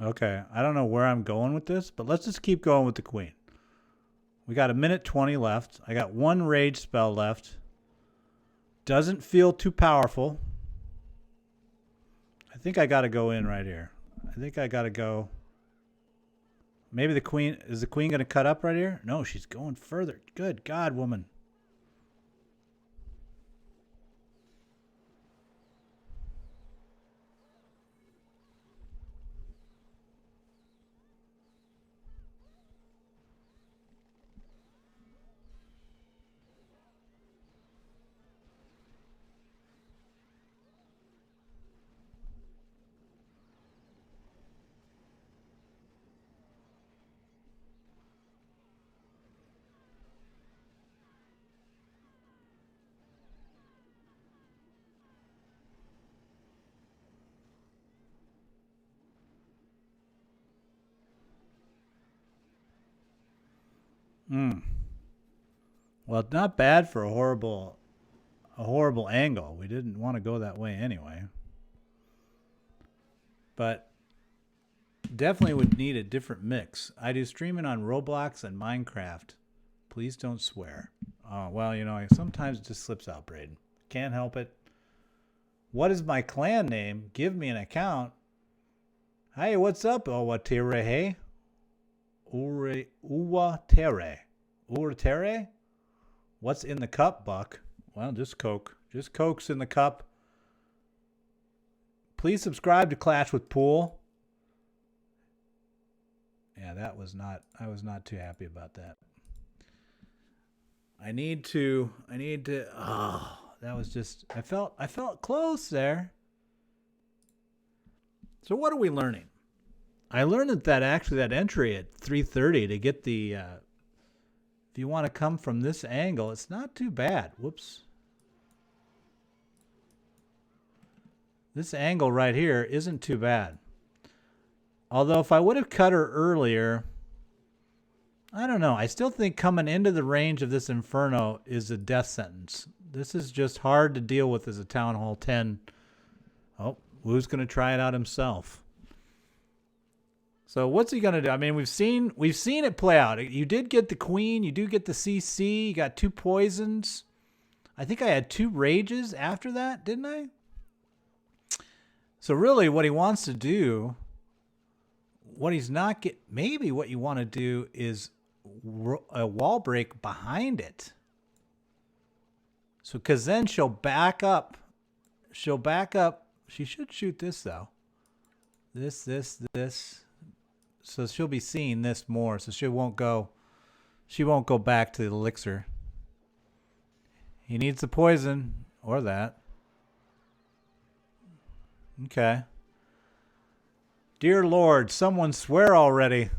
A: Okay, I don't know where I'm going with this, but let's just keep going with the queen. We got 1:20 left. I got 1 rage spell left. Doesn't feel too powerful. I think I got to go in right here. I think I got to go. Maybe the queen... Is the queen going to cut up right here? No, she's going further. Good God, woman. Well, it's not bad for a horrible angle. We didn't want to go that way anyway. But definitely would need a different mix. I do streaming on Roblox and Minecraft. Please don't swear. Oh, well, you know, sometimes it just slips out, Braden. Can't help it. What is my clan name? Give me an account. Hey, what's up, Owatere? Hey? Uwatere. Uwatere? What's in the cup, Buck? Well, just Coke. Just Coke's in the cup. Please subscribe to Clash with Pool. Yeah, that was not... I was not too happy about that. I need to... Oh, that was just... I felt close there. So what are we learning? I learned that actually that entry at 3:30 to get the... if you want to come from this angle, it's not too bad. Whoops. This angle right here isn't too bad. Although if I would have cut her earlier, I don't know. I still think coming into the range of this Inferno is a death sentence. This is just hard to deal with as a Town Hall 10. Oh, Woo's going to try it out himself. So what's he going to do? I mean, we've seen it play out. You did get the queen. You do get the CC. You got 2 poisons. I think I had 2 rages after that, didn't I? So really what he wants to do, what he's not get, maybe what you want to do is a wall break behind it. So, because then she'll back up. She'll back up. She should shoot this, though. This. So she'll be seeing this more. So she won't go back to the elixir. He needs the poison or that. Okay. Dear Lord, someone swear already.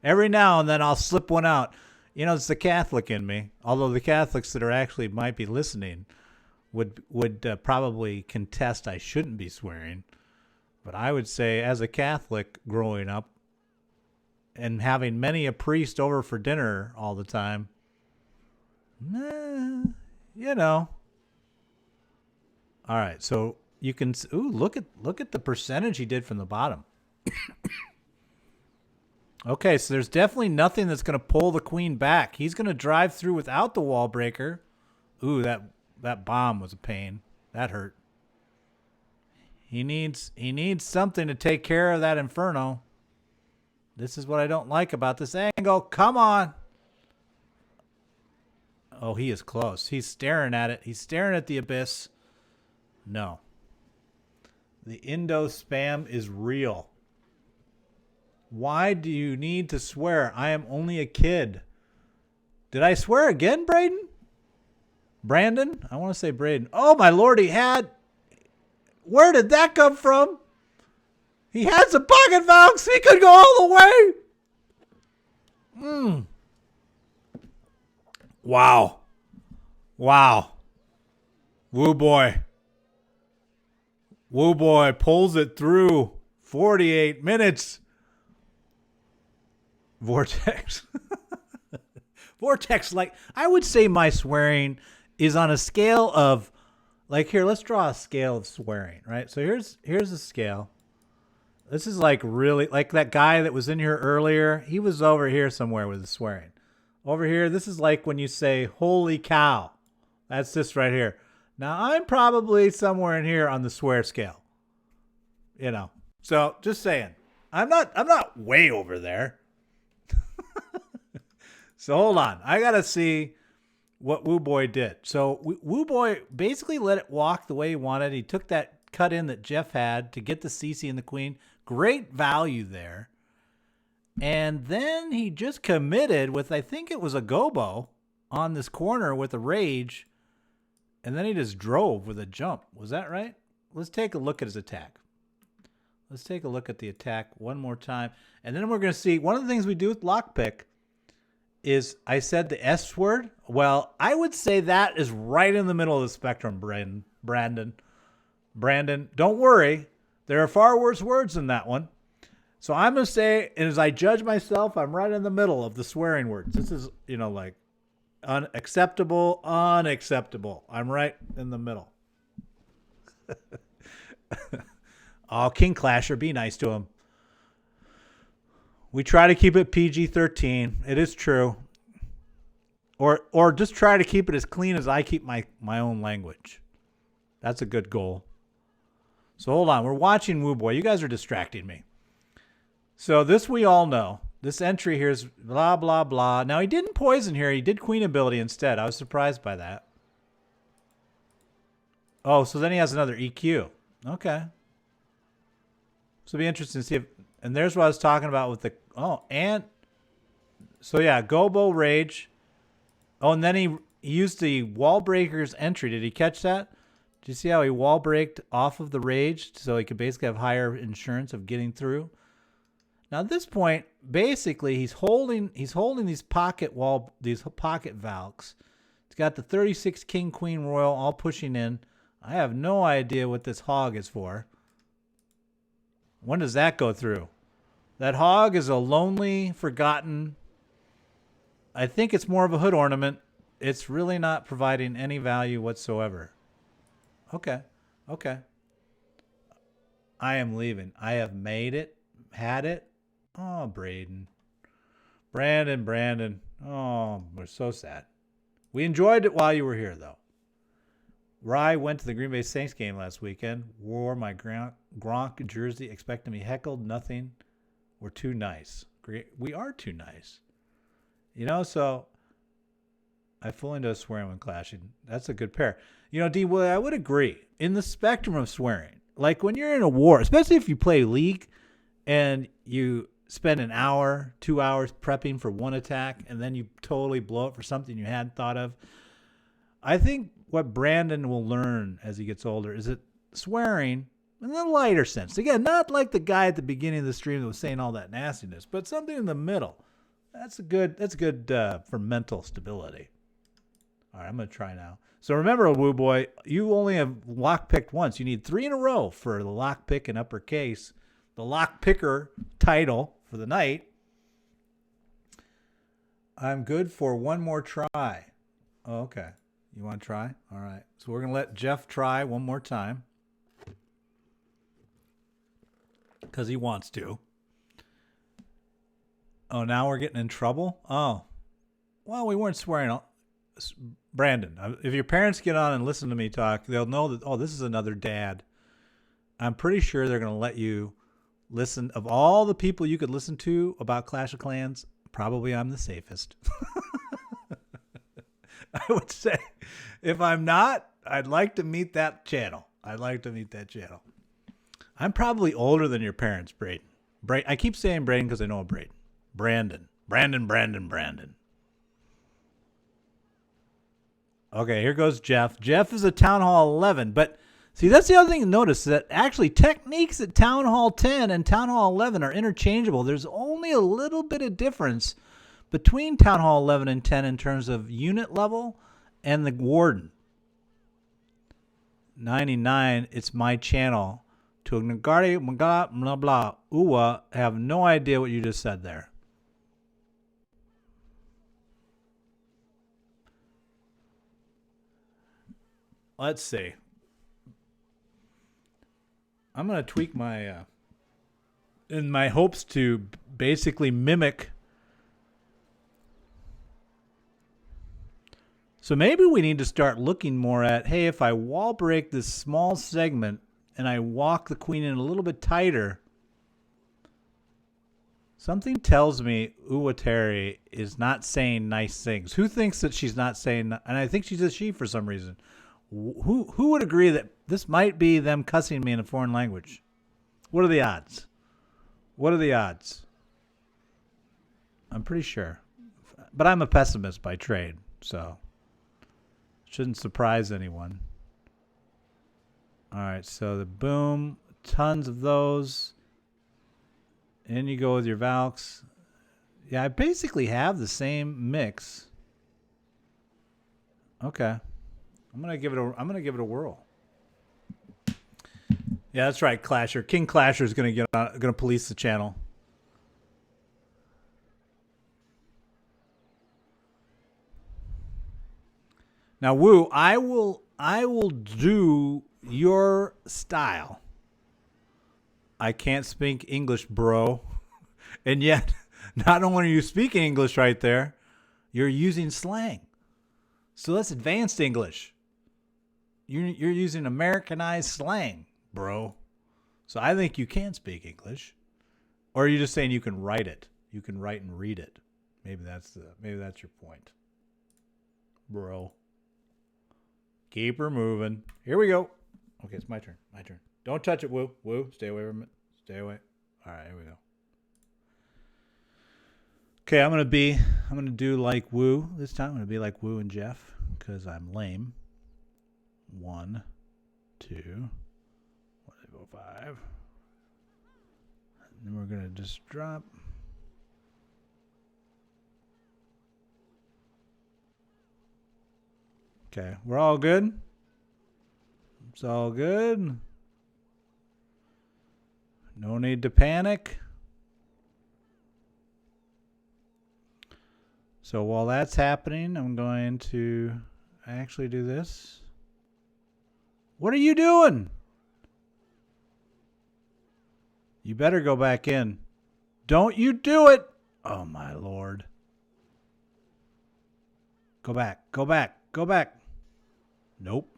A: Every now and then I'll slip one out. You know, it's the Catholic in me. Although the Catholics that are actually might be listening would probably contest I shouldn't be swearing. But I would say as a Catholic growing up and having many a priest over for dinner all the time, you know. All right, so you can look at the percentage he did from the bottom. Okay, so there's definitely nothing that's going to pull the queen back. He's going to drive through without the wall breaker. Ooh, that bomb was a pain. That hurt. He needs something to take care of that inferno. This is what I don't like about this angle. Come on. Oh, he is close. He's staring at it. He's staring at the abyss. No. The Indo spam is real. Why do you need to swear? I am only a kid. Did I swear again, Braden? Brandon? I want to say Braden. Oh, my Lord, he had... Where did that come from? He had some pocket valks. He could go all the way. Wow. Wow. Woo boy. Woo boy pulls it through. 48 minutes. Vortex. Vortex, like, I would say my swearing is on a scale of, like, here, let's draw a scale of swearing, right? So here's a scale. This is like really, like that guy that was in here earlier. He was over here somewhere with the swearing. Over here, this is like when you say, holy cow. That's this right here. Now, I'm probably somewhere in here on the swear scale. You know, so just saying. I'm not way over there. So hold on. I got to see what Woo Boy did. So Woo Boy basically let it walk the way he wanted. He took that cut in that Jeff had to get the CC and the queen. Great value there. And then he just committed with, I think it was a gobo on this corner with a rage. And then he just drove with a jump. Was that right? Let's take a look at his attack. Let's take a look at the attack one more time. And then we're going to see one of the things we do with lockpick is I said the S word. Well, I would say that is right in the middle of the spectrum, Brandon. Don't worry. There are far worse words than that one. So I'm going to say, and as I judge myself, I'm right in the middle of the swearing words. This is, you know, like unacceptable. I'm right in the middle. Oh, King Clasher, be nice to him. We try to keep it PG-13. It is true. Or just try to keep it as clean as I keep my own language. That's a good goal. So hold on. We're watching Woo Boy. You guys are distracting me. So this we all know. This entry here is blah, blah, blah. Now, he didn't poison here. He did queen ability instead. I was surprised by that. Oh, so then he has another EQ. Okay. So it'll be interesting to see if... And there's what I was talking about with the... Oh, and... So yeah, gobo, rage. Oh, and then he used the wall breaker's entry. Did he catch that? Did you see how he wall braked off of the rage so he could basically have higher insurance of getting through? Now at this point, basically he's holding these pocket valks. He's got the 36 king queen royal all pushing in. I have no idea what this hog is for. When does that go through? That hog is a lonely, forgotten. I think it's more of a hood ornament. It's really not providing any value whatsoever. Okay. I am leaving. I have made it. Had it. Oh, Brandon. Oh, we're so sad. We enjoyed it while you were here, though. Rye went to the Green Bay Saints game last weekend. Wore my Gronk jersey. Expect to be heckled. Nothing. We're too nice. We are too nice. You know, so I fall into swearing when clashing. That's a good pair. You know, D. Willie, I would agree. In the spectrum of swearing, like when you're in a war, especially if you play League and you spend an hour, 2 hours prepping for one attack, and then you totally blow it for something you hadn't thought of. I think what Brandon will learn as he gets older is that swearing in the lighter sense, again, not like the guy at the beginning of the stream that was saying all that nastiness, but something in the middle. That's good for mental stability. All right, I'm going to try now. So remember, Woo Boy, you only have lockpicked once. You need 3 in a row for the lockpick in uppercase. The lockpicker title for the night. I'm good for one more try. Oh, okay. You want to try? All right. So we're going to let Jeff try one more time. Because he wants to. Oh, now we're getting in trouble? Oh. Well, we weren't swearing. Brandon, if your parents get on and listen to me talk, they'll know that, oh, this is another dad. I'm pretty sure they're going to let you listen. Of all the people you could listen to about Clash of Clans, probably I'm the safest. I would say, if I'm not, I'd like to meet that channel. I'm probably older than your parents, Braden. I keep saying Braden because I know Braden. Brandon. Okay, here goes Jeff. Jeff is a Town Hall 11, but see, that's the other thing to notice, that actually techniques at Town Hall 10 and Town Hall 11 are interchangeable. There's only a little bit of difference between Town Hall 11 and 10 in terms of unit level and the Warden. 99, it's my channel. To Nagari, Magala, blah, blah, Uwa, I have no idea what you just said there. Let's see. I'm going to tweak my, in my hopes to basically mimic. So maybe we need to start looking more at, hey, if I wall break this small segment and I walk the queen in a little bit tighter, something tells me Uwateri is not saying nice things. Who thinks that she's not saying, and I think she's a she for some reason. Who would agree that this might be them cussing me in a foreign language? What are the odds? I'm pretty sure. But I'm a pessimist by trade, so shouldn't surprise anyone. All right, so the boom, tons of those. In you go with your valks. Yeah, I basically have the same mix. Okay. I'm gonna give it a whirl. Yeah, that's right, Clasher. King Clasher is gonna police the channel. Now, Woo, I will do your style. I can't speak English, bro. And yet, not only are you speaking English right there, you're using slang. So that's advanced English. You're using Americanized slang, bro. So I think you can speak English. Or are you just saying you can write it? You can write and read it. Maybe that's your point. Bro. Keep her moving. Here we go. Okay, it's my turn. Don't touch it, Woo. Woo, stay away from it. Stay away. All right, here we go. Okay, I'm gonna do like Woo this time. I'm gonna be like Woo and Jeff because I'm lame. 1, 2, 5. And then we're gonna just drop. Okay, we're all good. It's all good. No need to panic. So while that's happening, I'm going to actually do this. What are you doing? You better go back in. Don't you do it. Oh, my Lord. Go back. Go back. Go back. Nope.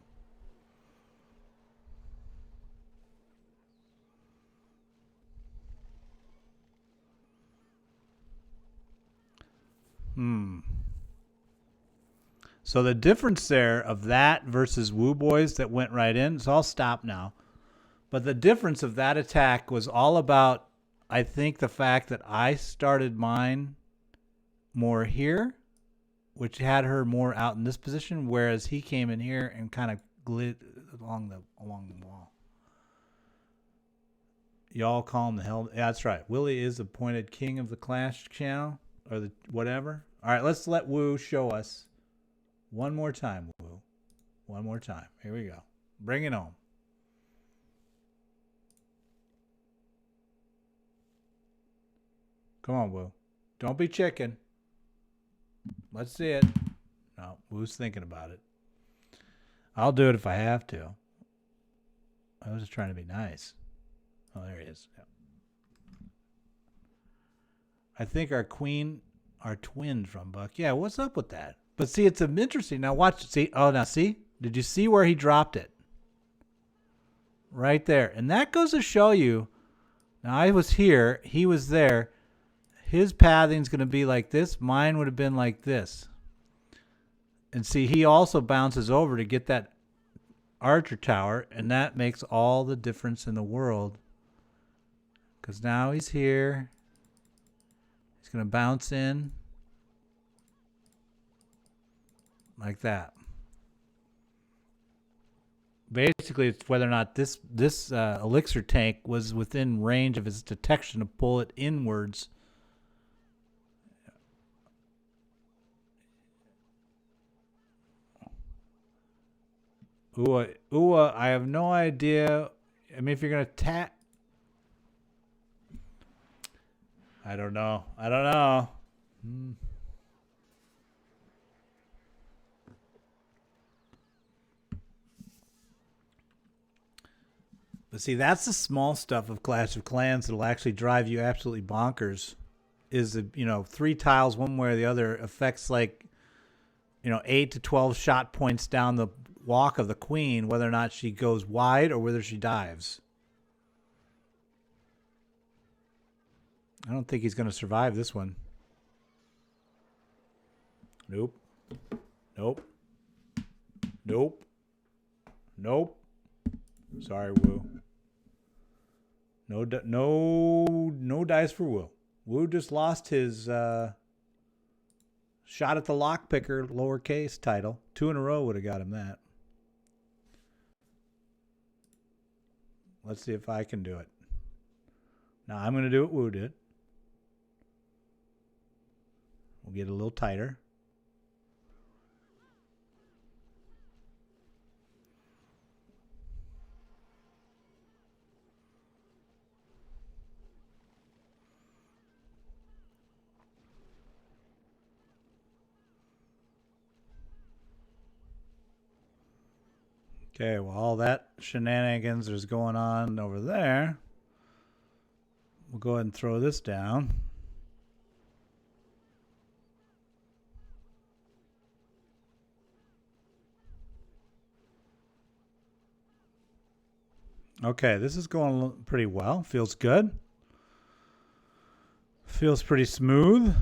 A: So the difference there of that versus Woo Boys that went right in, so I'll stop now. But the difference of that attack was all about I think the fact that I started mine more here, which had her more out in this position, whereas he came in here and kind of glid along the wall. Y'all call him the hell. Yeah, that's right. Willie is appointed king of the Clash channel or the whatever. All right, let's let Woo show us one more time. Woo, one more time. Here we go. Bring it home. Come on, Woo. Don't be chicken. Let's see it. No, Woo's thinking about it. I'll do it if I have to. I was just trying to be nice. Oh, there he is. Yep. I think our queen, our twins RunBuck. Yeah, what's up with that? But see, it's interesting. Now watch. See. Oh, now see. Did you see where he dropped it? Right there. And that goes to show you. Now I was here. He was there. His pathing's going to be like this. Mine would have been like this. And see, he also bounces over to get that archer tower. And that makes all the difference in the world. Because now he's here. He's going to bounce in. Like that. Basically, it's whether or not this elixir tank was within range of his detection to pull it inwards. Ooh, I have no idea. I mean, if you're going to tap. I don't know. But see, that's the small stuff of Clash of Clans that'll actually drive you absolutely bonkers. Is 3 tiles one way or the other affects 8 to 12 shot points down the walk of the queen, whether or not she goes wide or whether she dives. I don't think he's going to survive this one. Nope. Sorry, Woo. No dice for Woo. Woo just lost his shot at the lockpicker lowercase title. 2 in a row would have got him that. Let's see if I can do it. Now I'm going to do what Woo did. We'll get a little tighter. Okay, well, all that shenanigans is going on over there. We'll go ahead and throw this down. Okay, this is going pretty well. Feels good. Feels pretty smooth.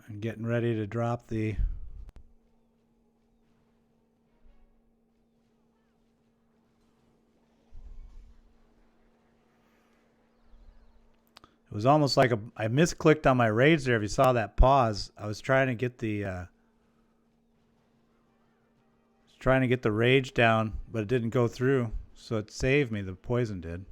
A: I'm getting ready to drop the... It was almost like I misclicked on my rage there. If you saw that pause, I was trying to get the rage down, but it didn't go through, so it saved me. The poison did.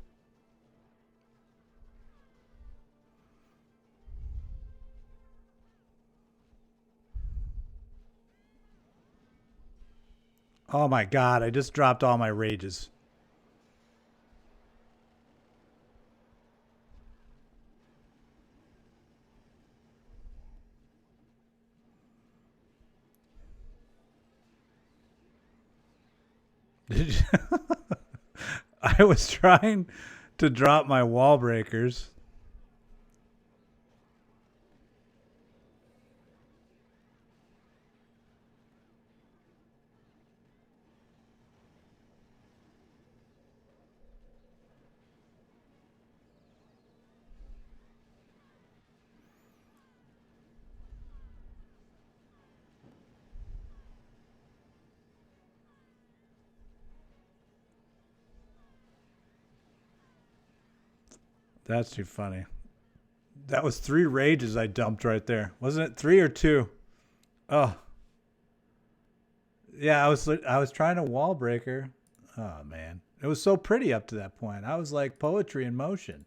A: Oh my God! I just dropped all my rages. I was trying to drop my wall breakers. That's too funny. That was 3 rages I dumped right there. Wasn't it 3 or 2? Oh. Yeah, I was trying to wall breaker. Oh man. It was so pretty up to that point. I was like poetry in motion.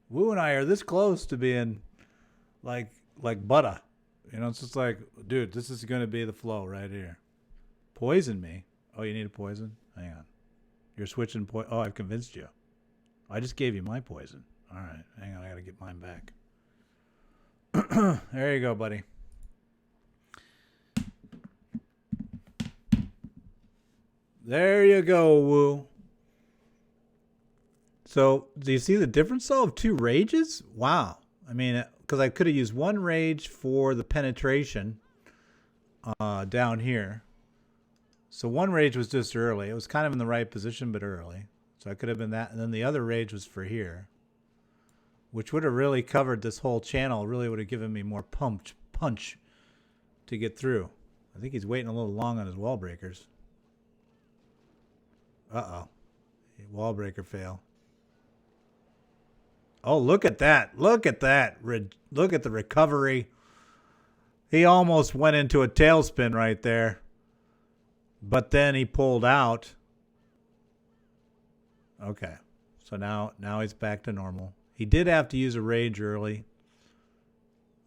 A: Woo and I are this close to being like butter. You know, it's just like, dude, this is gonna be the flow right here. Poison me. Oh, you need a poison? Hang on. You're switching oh, I've convinced you. I just gave you my poison. All right, hang on, I gotta get mine back. There you go, buddy. There you go, Woo. So, do you see the difference, though, of 2 rages? Wow. I mean, because I could have used 1 rage for the penetration down here. So 1 rage was just early. It was kind of in the right position, but early. So I could have been that. And then the other rage was for here, which would have really covered this whole channel. Really would have given me more punch to get through. I think he's waiting a little long on his wall breakers. Uh-oh. Wall breaker fail. Oh, look at that. Look at that. Look at the recovery. He almost went into a tailspin right there. But then he pulled out. Okay. So now he's back to normal. He did have to use a rage early.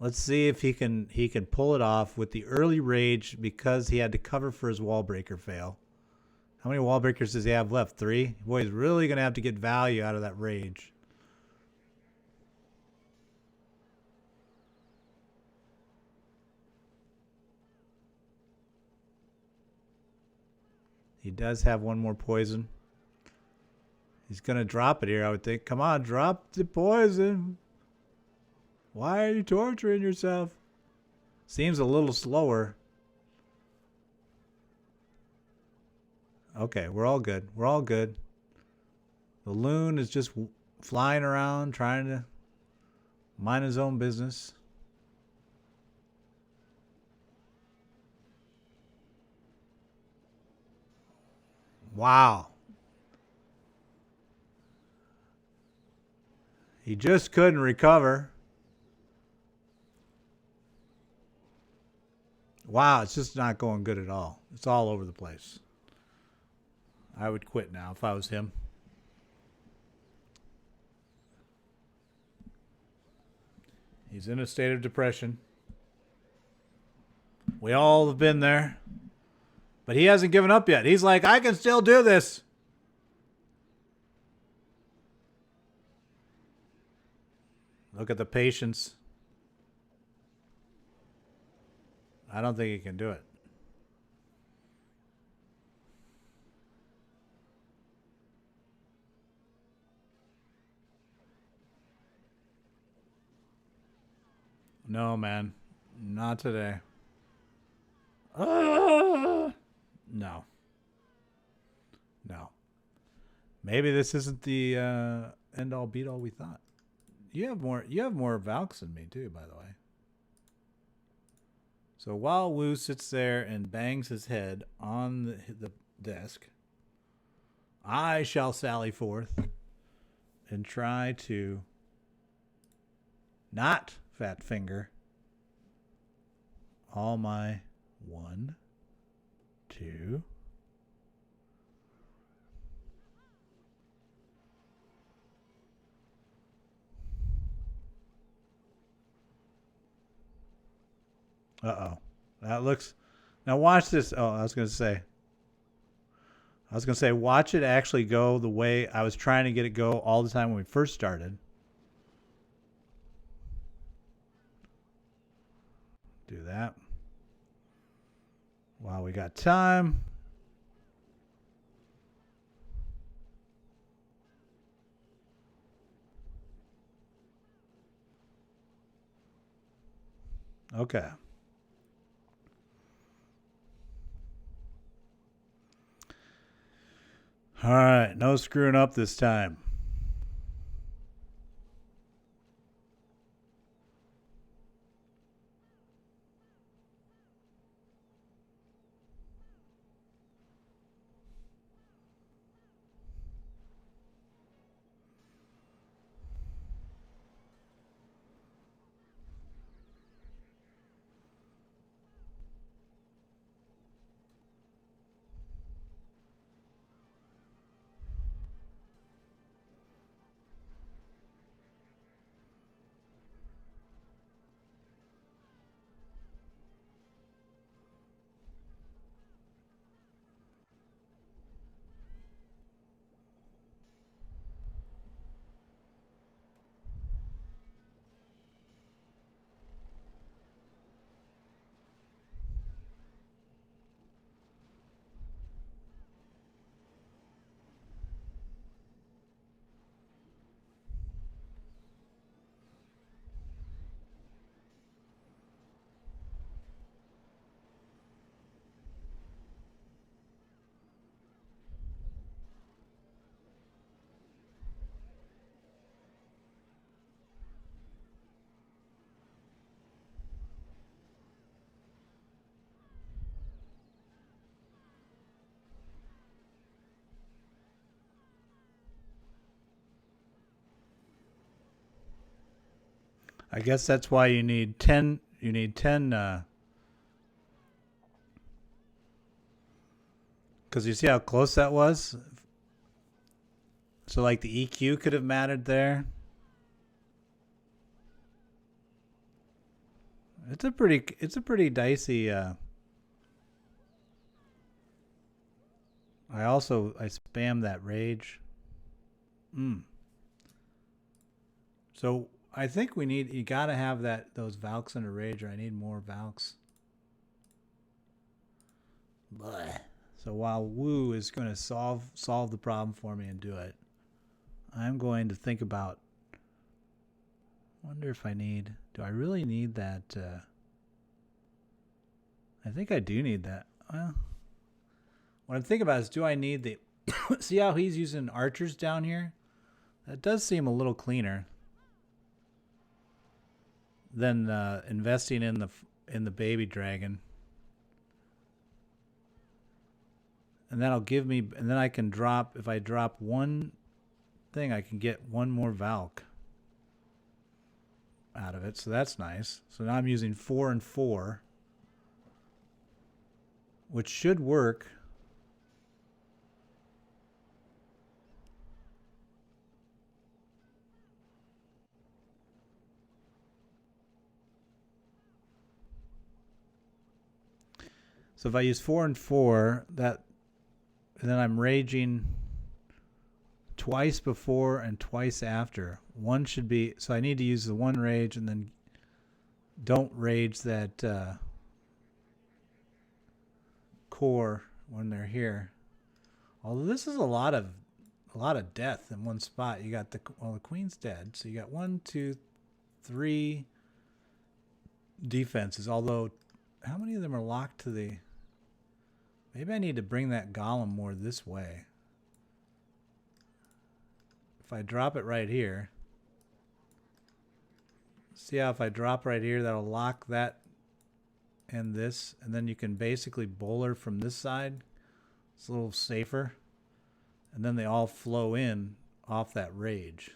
A: Let's see if he can pull it off with the early rage because he had to cover for his wall breaker fail. How many wall breakers does he have left? 3? Boy, he's really going to have to get value out of that rage. He does have 1 more poison. He's going to drop it here, I would think. Come on, drop the poison. Why are you torturing yourself? Seems a little slower. Okay, we're all good. We're all good. The loon is just flying around trying to mind his own business. Wow. He just couldn't recover. Wow, it's just not going good at all. It's all over the place. I would quit now if I was him. He's in a state of depression. We all have been there. But he hasn't given up yet. He's like, I can still do this. Look at the patience. I don't think he can do it. No, man. Not today. No. No. Maybe this isn't the end all beat all we thought. You have more valks than me too, by the way. So while Wu sits there and bangs his head on the desk, I shall sally forth and try to not fat finger all my 1, 2. Uh-oh. That looks... Now watch this. Oh, I was going to say, watch it actually go the way I was trying to get it go all the time when we first started. Do that. While we got time. Okay. All right, no screwing up this time. I guess that's why you need 10. You need 10. Because you see how close that was? So like the EQ could have mattered there. It's a pretty dicey. I spam that rage. So I think you gotta have those valks in a rage, or I need more valks. Blech. So while Woo is going to solve the problem for me and do it, I'm going to think about. Wonder if do I really need that? I think I do need that. Well, what I'm thinking about is, do I need the? See how he's using archers down here? That does seem a little cleaner than investing in the baby dragon. And that'll give me, and then I can drop, if I drop one thing, I can get one more valk out of it. So that's nice. So now I'm using 4 and 4, which should work. So if I use 4 and 4, and then I'm raging twice before and twice after. One should be, so I need to use the one rage and then don't rage that core when they're here. Although this is a lot of death in one spot. You got the queen's dead, so you got 1, 2, 3 defenses. Although, how many of them are locked to the? Maybe I need to bring that golem more this way. If I drop it right here, see how if I drop right here, that'll lock that and this, and then you can basically bowler from this side. It's a little safer. And then they all flow in off that rage.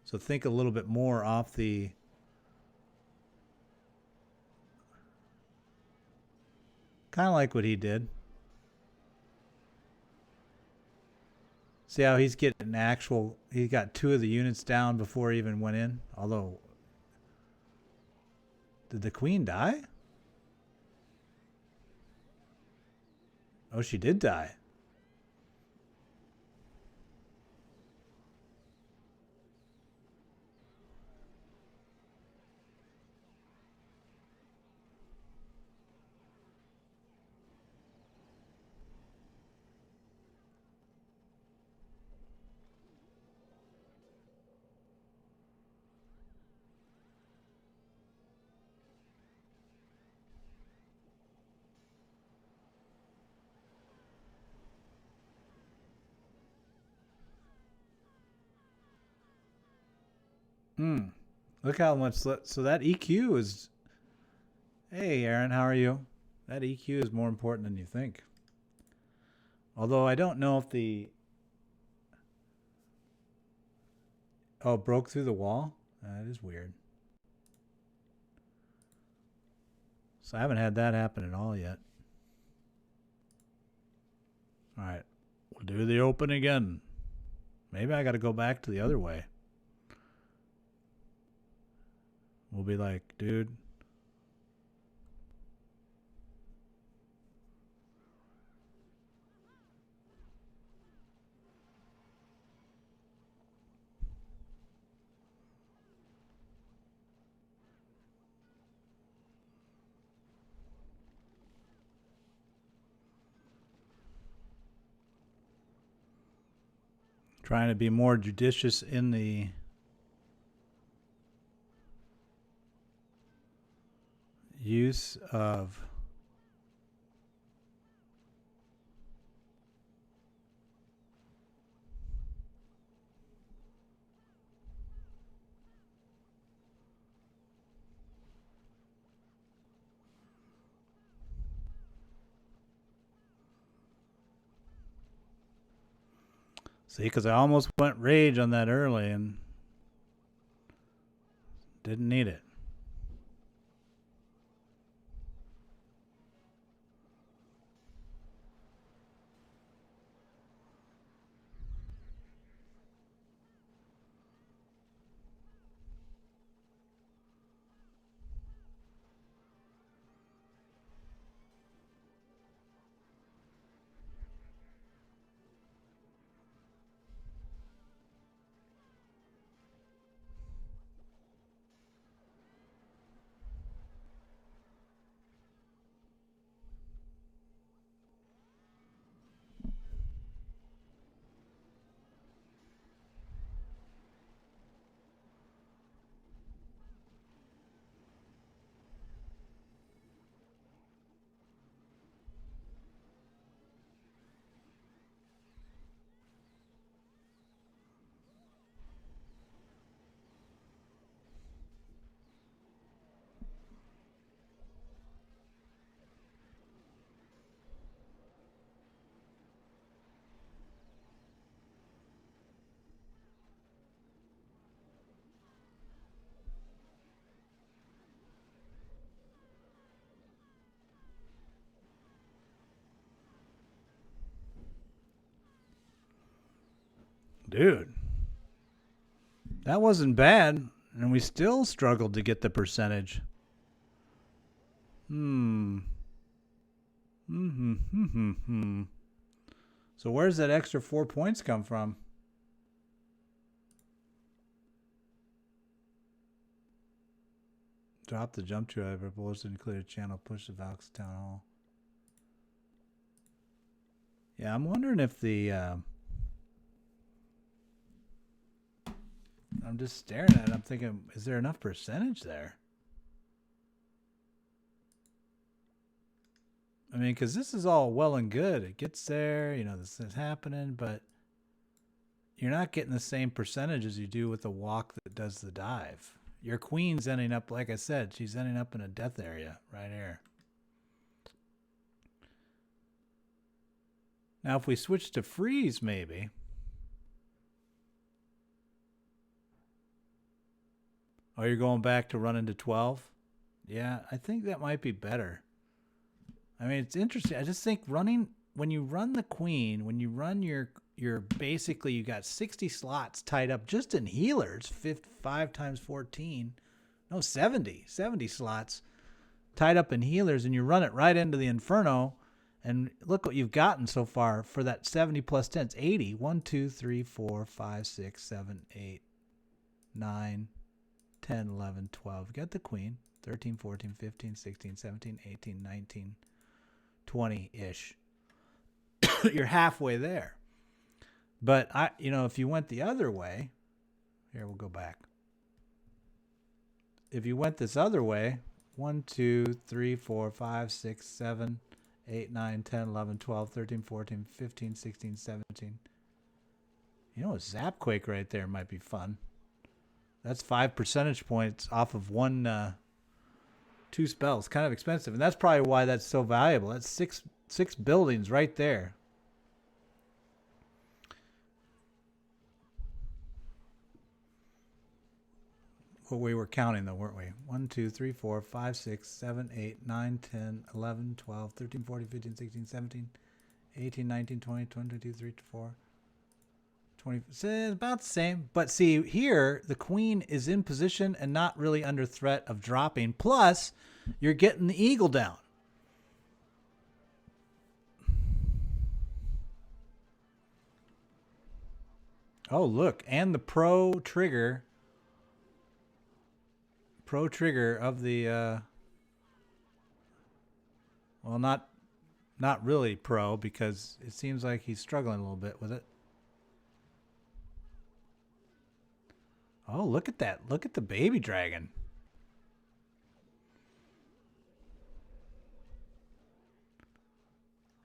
A: So think a little bit more off the kind of like what he did. See how he's getting he got 2 of the units down before he even went in. Although, did the queen die? Oh, she did die. Look how much. So that EQ is. Hey, Aaron, how are you? That EQ is more important than you think. Although I don't know if the. Oh, broke through the wall? That is weird. So I haven't had that happen at all yet. All right. We'll do the open again. Maybe I got to go back to the other way. We'll be like, dude. Trying to be more judicious in the use of see, because I almost went rage on that early, and Didn't need it. Dude, that wasn't bad, and we still struggled to get the percentage. So where's that extra 4 points come from? Drop the jump driver, bullets and clear the channel, push the valks town hall. Yeah, I'm wondering if the I'm just staring at it. I'm thinking, is there enough percentage there? I mean, because this is all well and good. It gets there, you know, this is happening, but you're not getting the same percentage as you do with the walk that does the dive. Your queen's ending up, like I said, she's ending up in a death area right here. Now, if we switch to freeze, maybe. Oh, you're going back to running to 12? Yeah, I think that might be better. I mean, it's interesting. I just think running, when you run the queen, when you run your basically, you got 60 slots tied up just in healers, 5 times 14. No, 70 slots tied up in healers, and you run it right into the Inferno. And look what you've gotten so far for that 70 plus 10. It's 80. 1, 2, 3, 4, 5, 6, 7, 8, 9, 10, 11, 12. You got the queen. 13, 14, 15, 16, 17, 18, 19, 20-ish. You're halfway there. But if you went the other way, here we'll go back. If you went this other way, 1, 2, 3, 4, 5, 6, 7, 8, 9, 10, 11, 12, 13, 14, 15, 16, 17. You know, a Zapquake right there might be fun. That's 5 percentage points off of 2 spells. Kind of expensive. And that's probably why that's so valuable. That's six buildings right there. Well, we were counting though, weren't we? 1, 2, 3, 4, 5, 6, 7, 8, 9, 10, 11, 12, 13, 14, 15, 16, 17, 18, 19, 20, 22, 23, 24, 20. It's about the same. But see, here, the queen is in position and not really under threat of dropping. Plus, you're getting the eagle down. Oh, look. And the pro trigger of the well, not really pro, because it seems like he's struggling a little bit with it. Oh, look at that. Look at the baby dragon.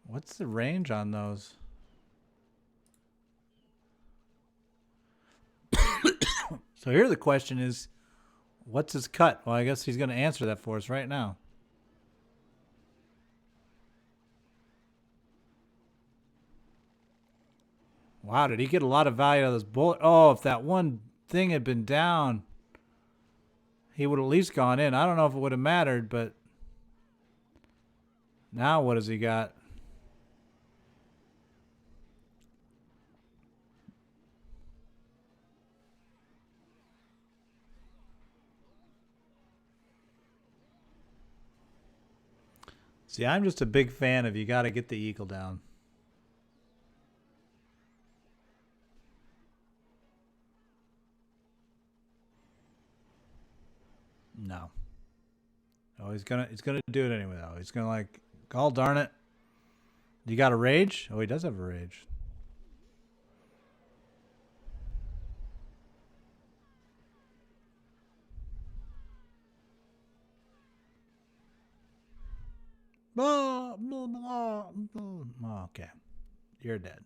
A: What's the range on those? So here the question is, what's his cut? Well, I guess he's going to answer that for us right now. Wow, did he get a lot of value out of this bullet? Oh, if that one thing had been down. he would have at least gone in. I don't know if it would have mattered, but now what has he got? See, I'm just a big fan of you got to get the eagle down. No. Oh, he's gonna do it anyway though. He's gonna like, oh darn it. You got a rage? Oh, he does have a rage. Okay. You're dead.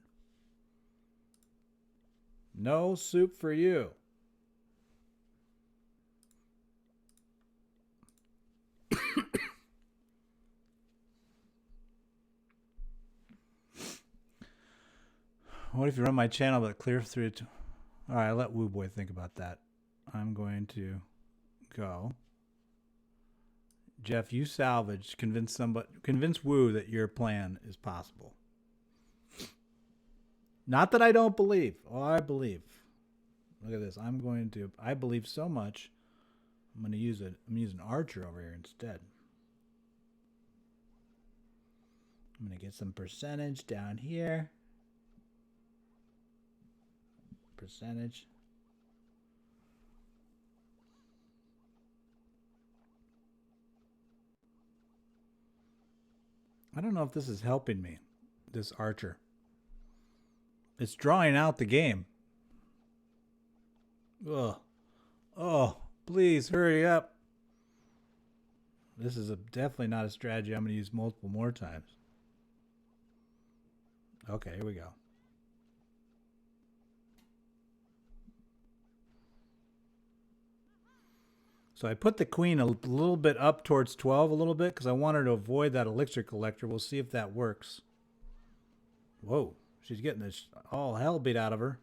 A: No soup for you. What if you run my channel but clear through to... Alright, let Woo Boy think about that. I'm going to go. Jeff, you salvage. Convince Woo that your plan is possible. Not that I don't believe. Oh, I believe. Look at this. I believe so much. I'm going to use it. I'm using Archer over here instead. I'm going to get some percentage down here. Percentage. I don't know if this is helping me, this Archer. It's drawing out the game. Ugh. Oh, please hurry up. This is definitely not a strategy I'm going to use multiple more times. Okay, here we go. So I put the queen a little bit up towards 12 a little bit because I wanted to avoid that elixir collector. We'll see if that works. Whoa, she's getting this all hell beat out of her.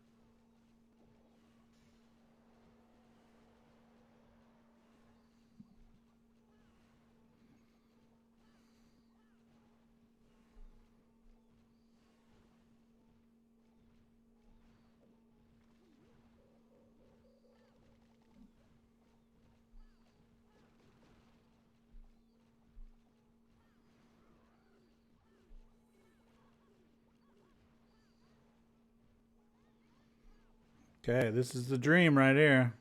A: Okay, this is the dream right here.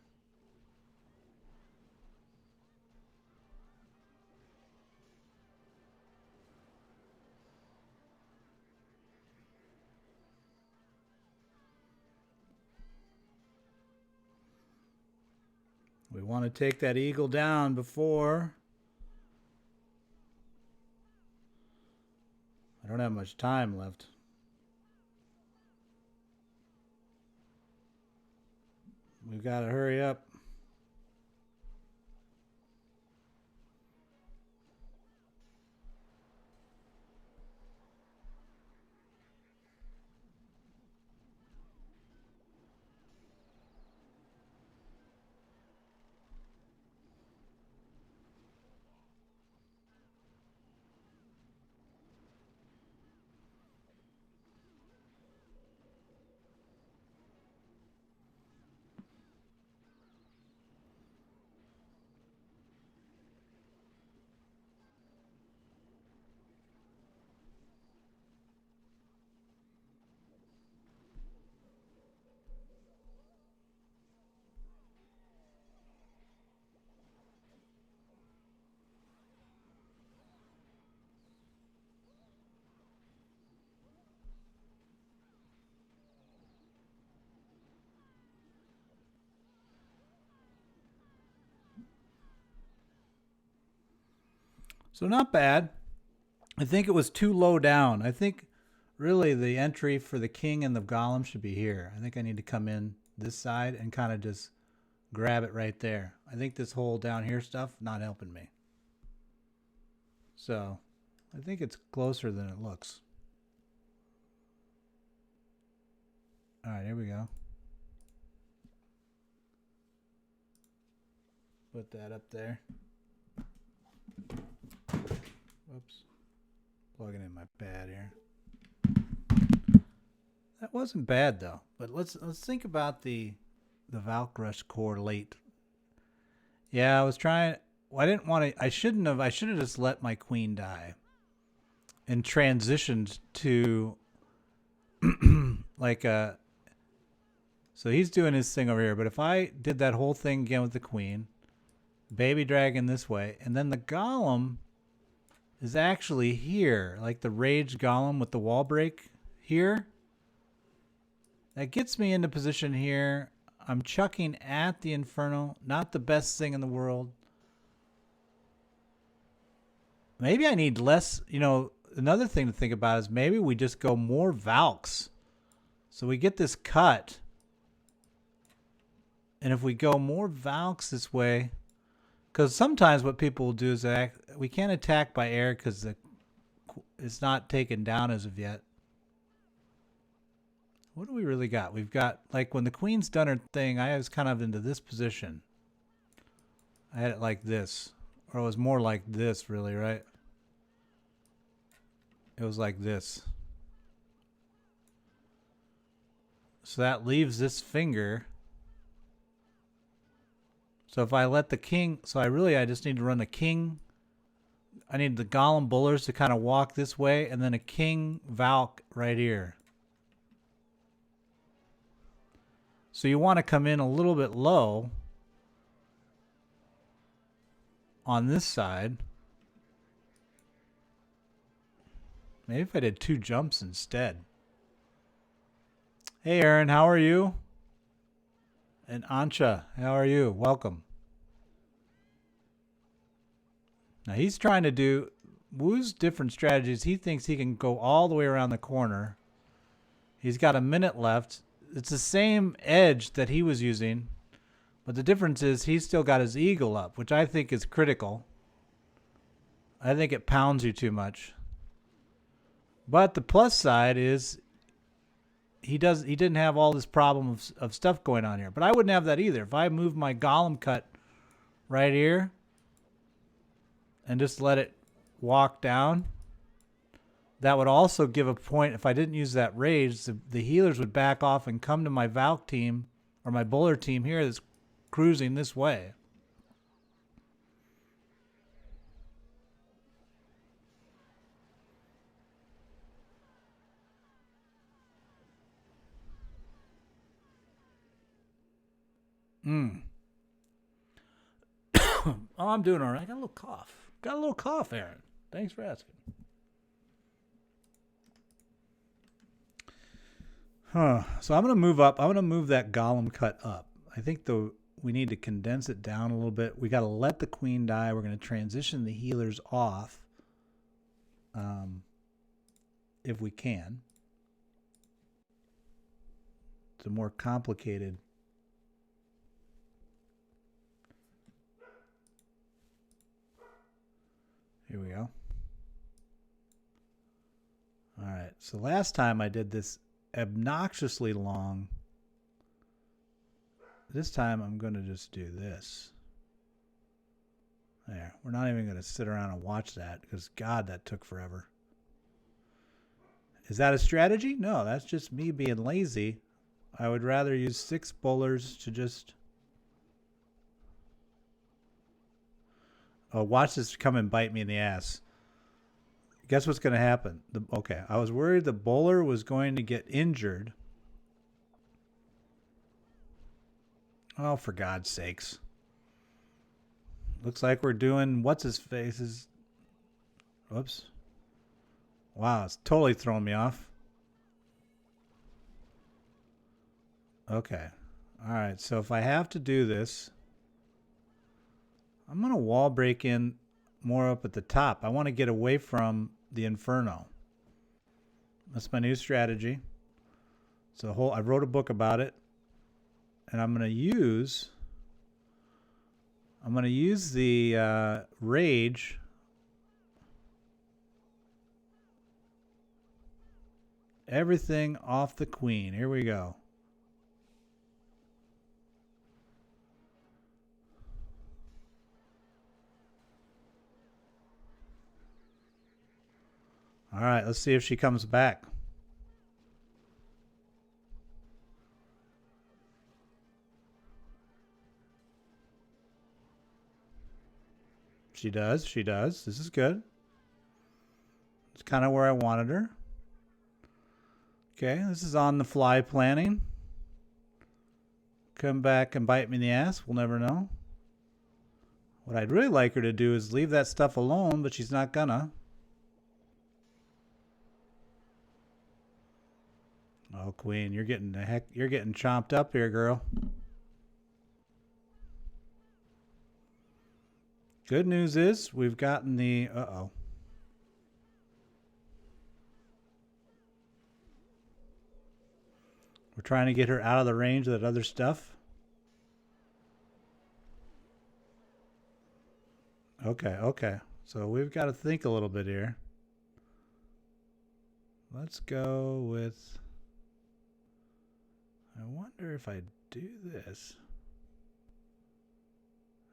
A: We want to take that eagle down before... I don't have much time left. We've got to hurry up. So not bad. I think it was too low down. I think really the entry for the king and the golem should be here. I think I need to come in this side and kind of just grab it right there. I think this whole down here stuff not helping me. So I think it's closer than it looks. All right, here we go. put that up there. Whoops. Plugging in my pad here. That wasn't bad though. But let's think about the Valk Rush core late. Yeah, I was trying. Well, I didn't want to. I shouldn't have. I should have just let my queen die and transitioned to like a. So he's doing his thing over here. But if I did that whole thing again with the queen, baby dragon this way, and then the golem is actually here, like the rage golem with the wall break here. That gets me into position here. I'm chucking at the Inferno. Not the best thing in the world. Maybe I need less, you know, another thing to think about is maybe we just go more valks. So we get this cut. And if we go more valks this way, because sometimes what people will do is we can't attack by air because it's not taken down as of yet. What do we really got? We've got, like, when the queen's done her thing, I was kind of into this position. I had it like this. Or it was more like this, really, right? It was like this. So that leaves this finger. So if I let the king... So I just need to run the king. I need the golem bullers to kind of walk this way. And then a king valk right here. So you want to come in a little bit low on this side. Maybe if I did 2 jumps instead. Hey Aaron, how are you? And Ancha, how are you? Welcome. Now he's trying to do Woo's different strategies. He thinks he can go all the way around the corner. He's got a minute left. It's the same edge that he was using, but the difference is he's still got his eagle up, which I think is critical. I think it pounds you too much. But the plus side is he didn't have all this problem of stuff going on here. But I wouldn't have that either. If I move my golem cut right here and just let it walk down, that would also give a point. If I didn't use that rage, the healers would back off and come to my Valk team or my bowler team here that's cruising this way. Oh, I'm doing all right. I got a little cough. Aaron. Thanks for asking. So I'm going to move up. I'm going to move that golem cut up. I think we need to condense it down a little bit. We got to let the queen die. We're going to transition the healers off if we can. It's a more complicated. Here we go. All right. So last time I did this obnoxiously long. This time I'm going to just do this. There. We're not even going to sit around and watch that because, God, that took forever. Is that a strategy? No, that's just me being lazy. I would rather use 6 bowlers to just... Oh, watch this come and bite me in the ass. Guess what's going to happen? Okay, I was worried the bowler was going to get injured. Oh, for God's sakes. Looks like we're doing what's-his-face's... Whoops. Wow, it's totally throwing me off. Okay. All right, so if I have to do this, I'm going to wall break in more up at the top. I want to get away from the Inferno. That's my new strategy. So I wrote a book about it, and I'm going to use the rage everything off the queen. Here we go. All right, let's see if she comes back. She does. She does. This is good. It's kind of where I wanted her. Okay, this is on the fly planning. Come back and bite me in the ass. We'll never know. What I'd really like her to do is leave that stuff alone, but she's not gonna. Oh, Queen, you're getting chomped up here, girl. Good news is we've gotten the We're trying to get her out of the range of that other stuff. Okay. So we've got to think a little bit here. Let's go with... I wonder if I do this.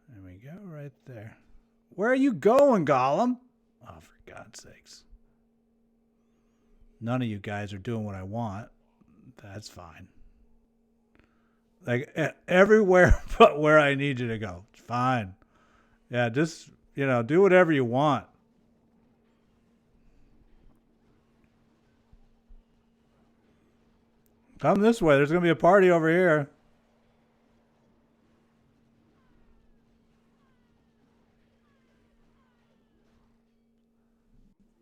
A: There we go, right there. Where are you going, Gollum? Oh, for God's sakes. None of you guys are doing what I want. That's fine. Like, everywhere but where I need you to go. It's fine. Yeah, just, do whatever you want. Come this way. There's going to be a party over here.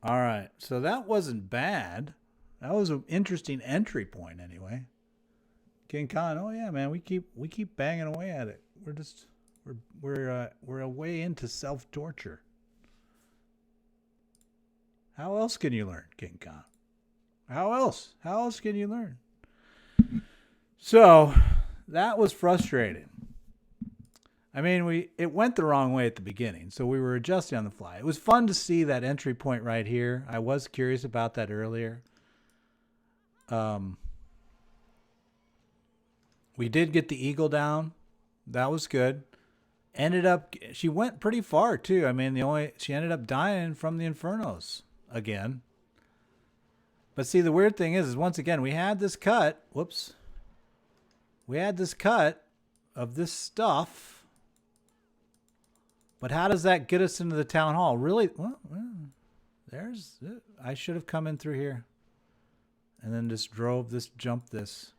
A: All right. So that wasn't bad. That was an interesting entry point anyway. King Khan, oh yeah, man, we keep banging away at it. We're a way into self-torture. How else can you learn, King Khan? How else? How else can you learn? So that was frustrating. I mean, it went the wrong way at the beginning, so we were adjusting on the fly. It was fun to see that entry point right here. I was curious about that earlier. We did get the eagle down. That was good. She went pretty far too. I mean, she ended up dying from the infernos again. But see, the weird thing is once again, we had this cut. Whoops. We had this cut of this stuff. But how does that get us into the town hall? Really? Well, there's it. I should have come in through here. And then just jumped this.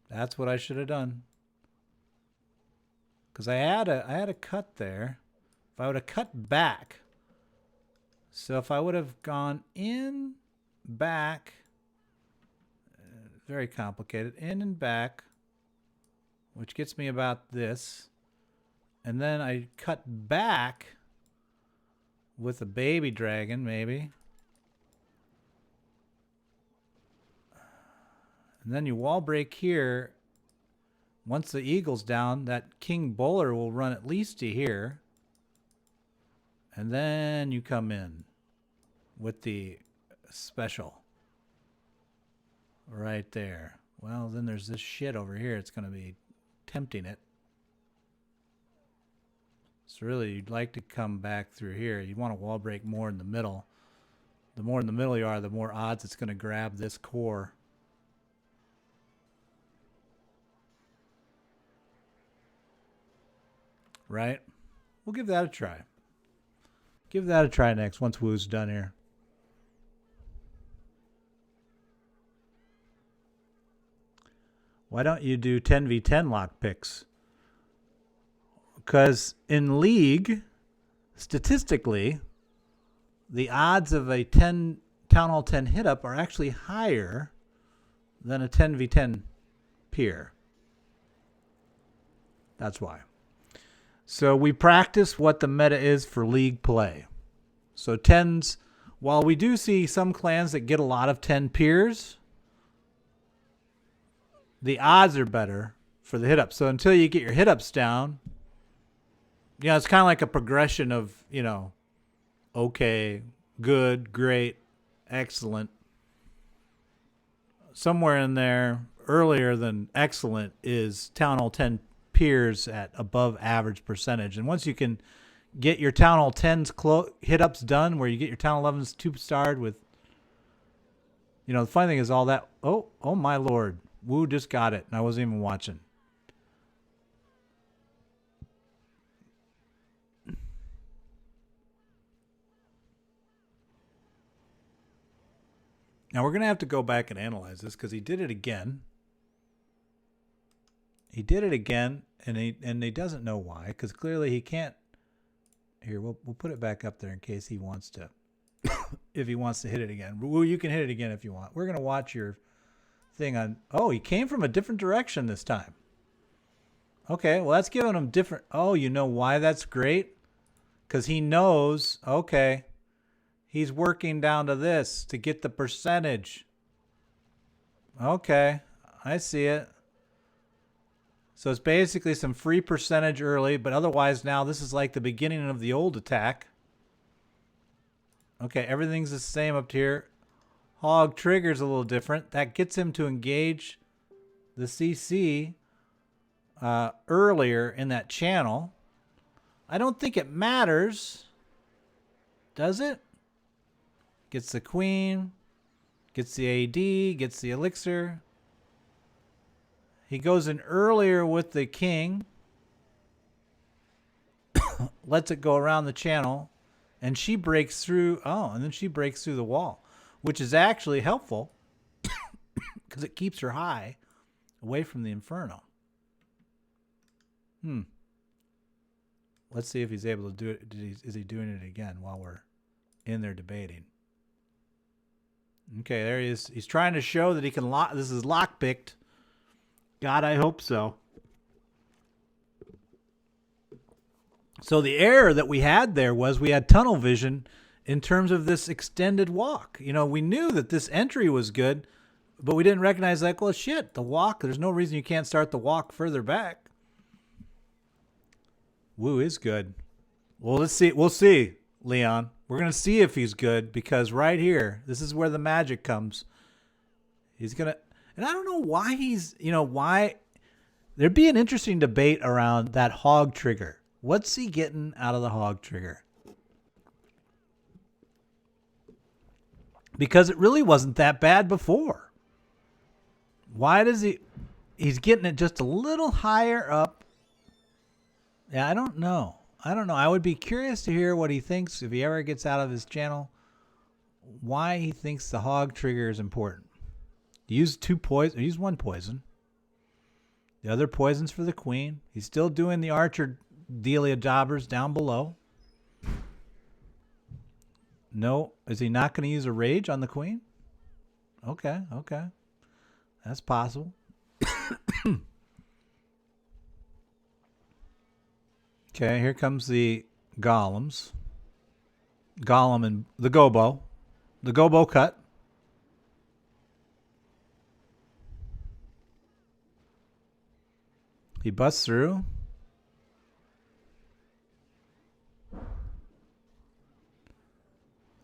A: That's what I should have done. Because I had a cut there. If I would have cut back. So if I would have gone in, back. Very complicated. In and back. Which gets me about this. And then I cut back with a baby dragon, maybe. And then you wall break here. Once the eagle's down, that king bowler will run at least to here. And then you come in with the special. Right there. Well, then there's this shit over here. It's going to be tempting it. So really, you'd like to come back through here. You'd want to wall break more in the middle. The more in the middle you are, the more odds it's going to grab this core. Right? We'll give that a try. Give that a try next once Woo's done here. Why don't you do 10v10 lock picks? Because in League, statistically, the odds of a Town Hall 10 hit up are actually higher than a 10v10 peer. That's why. So we practice what the meta is for League play. So 10s, while we do see some clans that get a lot of 10 peers, the odds are better for the hit up. So until you get your hit ups down, it's kind of like a progression of, okay, good, great, excellent. Somewhere in there, earlier than excellent, is Town Hall 10 peers at above average percentage. And once you can get your Town Hall 10s hit ups done, where you get your Town 11s 2-starred with. You know, the funny thing is all that. Oh my lord. Woo just got it, and I wasn't even watching. Now we're going to have to go back and analyze this because he did it again. He did it again, and he doesn't know why, because clearly he can't. Here, we'll put it back up there in case he wants to, if he wants to hit it again. Woo, you can hit it again if you want. We're going to watch your thing on. Oh, he came from a different direction this time. Okay, well, that's giving him different. Oh, you know why that's great? Because he knows, okay, he's working down to this to get the percentage. Okay, I see it. So it's basically some free percentage early, but otherwise now this is like the beginning of the old attack. Okay, everything's the same up here. Hog trigger's a little different. That gets him to engage the CC earlier in that channel. I don't think it matters. Does it? Gets the queen. Gets the AD. Gets the elixir. He goes in earlier with the king. Lets it go around the channel. And she breaks through. Oh, and then she breaks through the wall. Which is actually helpful. Because it keeps her high. Away from the inferno. Let's see if he's able to do it. Is he doing it again while we're in there debating? Okay, there he is. He's trying to show that he can lock. This is lockpicked. God, I hope so. So the error that we had there was we had tunnel vision in terms of this extended walk. You know, we knew that this entry was good, but we didn't recognize like, well, shit, the walk. There's no reason you can't start the walk further back. Woo is good. Well, let's see. We'll see, Leon. We're going to see if he's good because right here, this is where the magic comes. He's going to, and I don't know why he's, you know, why. There'd be an interesting debate around that hog trigger. What's he getting out of the hog trigger? Because it really wasn't that bad before. Why does he's getting it just a little higher up. Yeah, I don't know. I would be curious to hear what he thinks if he ever gets out of his channel. Why he thinks the hog trigger is important. Use one poison. The other poison's for the queen. He's still doing the archer Delia jobbers down below. No, is he not going to use a rage on the queen? Okay. That's possible. Okay, here comes the golems. Golem and the gobo. The gobo cut. He busts through.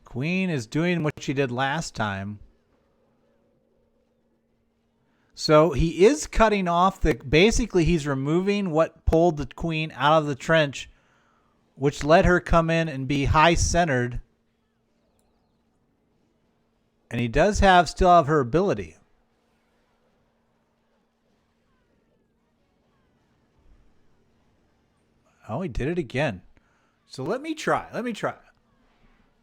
A: Queen is doing what she did last time. So he is cutting off basically he's removing what pulled the queen out of the trench, which let her come in and be high centered. And he does still have her ability. Oh, he did it again. So let me try.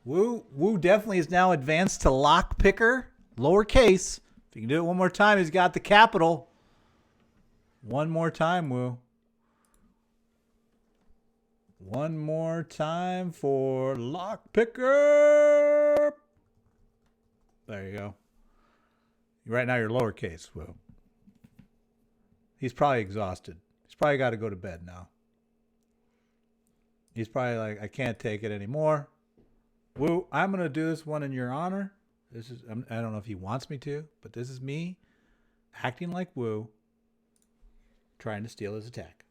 A: Woo definitely is now advanced to lock picker, lowercase. If you can do it one more time, he's got the capital. One more time, Woo. One more time for lock picker. There you go. Right now you're lowercase, Woo. He's probably exhausted. He's probably got to go to bed now. He's probably like, I can't take it anymore. Woo, I'm going to do this one in your honor. I don't know if he wants me to, but this is me acting like Woo, trying to steal his attack.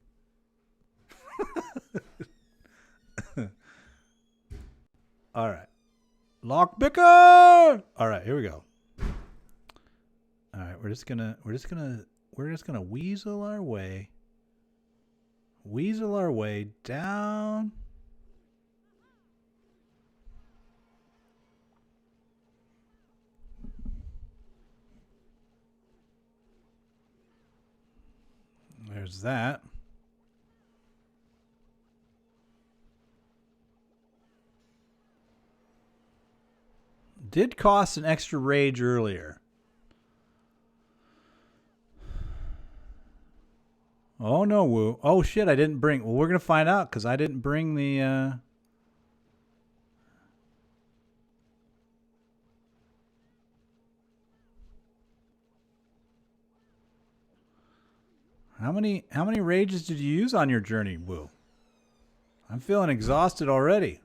A: All right. Lockpicker! All right, here we go. All right, we're just gonna weasel our way down There's that. Did cost an extra rage earlier. Oh no, Woo. Oh shit, I didn't bring. Well, we're gonna find out because I didn't bring the. How many rages did you use on your journey, Woo? I'm feeling exhausted already.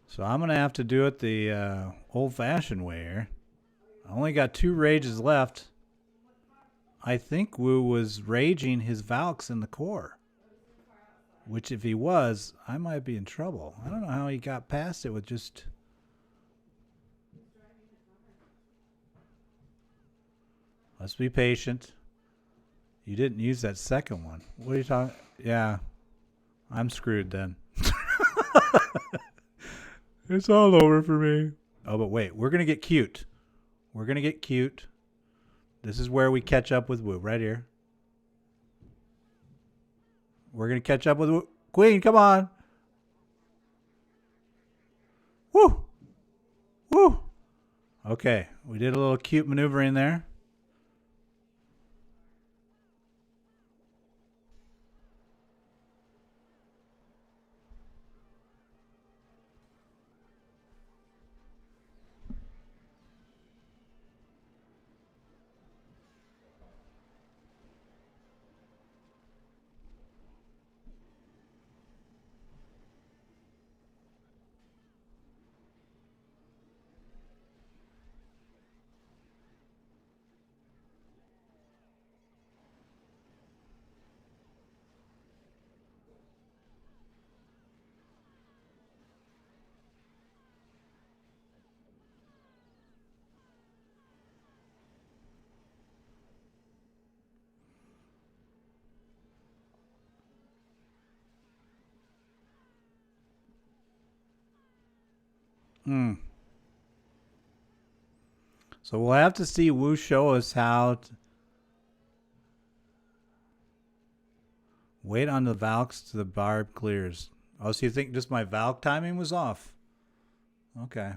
A: So I'm gonna have to do it the old-fashioned way here. I only got 2 rages left. I think Woo was raging his valks in the core. Which, if he was, I might be in trouble. I don't know how he got past it with just... Let's be patient. You didn't use that second one. What are you talking... Yeah. I'm screwed then. It's all over for me. Oh, but wait. We're going to get cute. We're going to get cute. This is where we catch up with Woo. Right here. We're going to catch up with Woo. Queen, come on. Woo. Woo. Okay. We did a little cute maneuvering there. So we'll have to see Woo show us how to wait on the valks to the barb clears. Oh, so you think just my valk timing was off? Okay.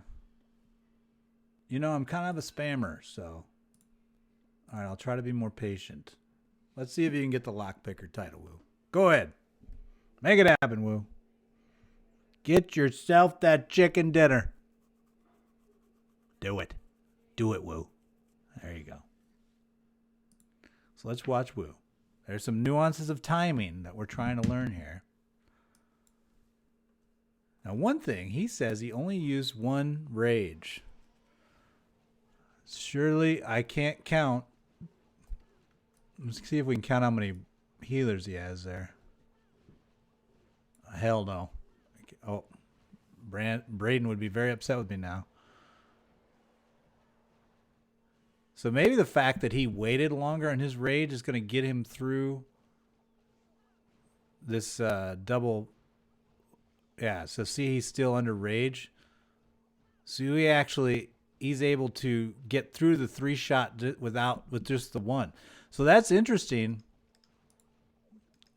A: You know, I'm kind of a spammer, so... Alright, I'll try to be more patient. Let's see if you can get the lockpicker title, Woo. Go ahead. Make it happen, Woo. Get yourself that chicken dinner. Do it. Do it, Woo. There you go. So let's watch Woo. There's some nuances of timing that we're trying to learn here. Now, one thing, he says he only used 1 rage. Surely I can't count. Let's see if we can count how many healers he has there. Hell no. Oh, Braden would be very upset with me now. So maybe the fact that he waited longer on his rage is going to get him through this double. Yeah, so see, he's still under rage. So he's able to get through the 3-shot with just the 1. So that's interesting.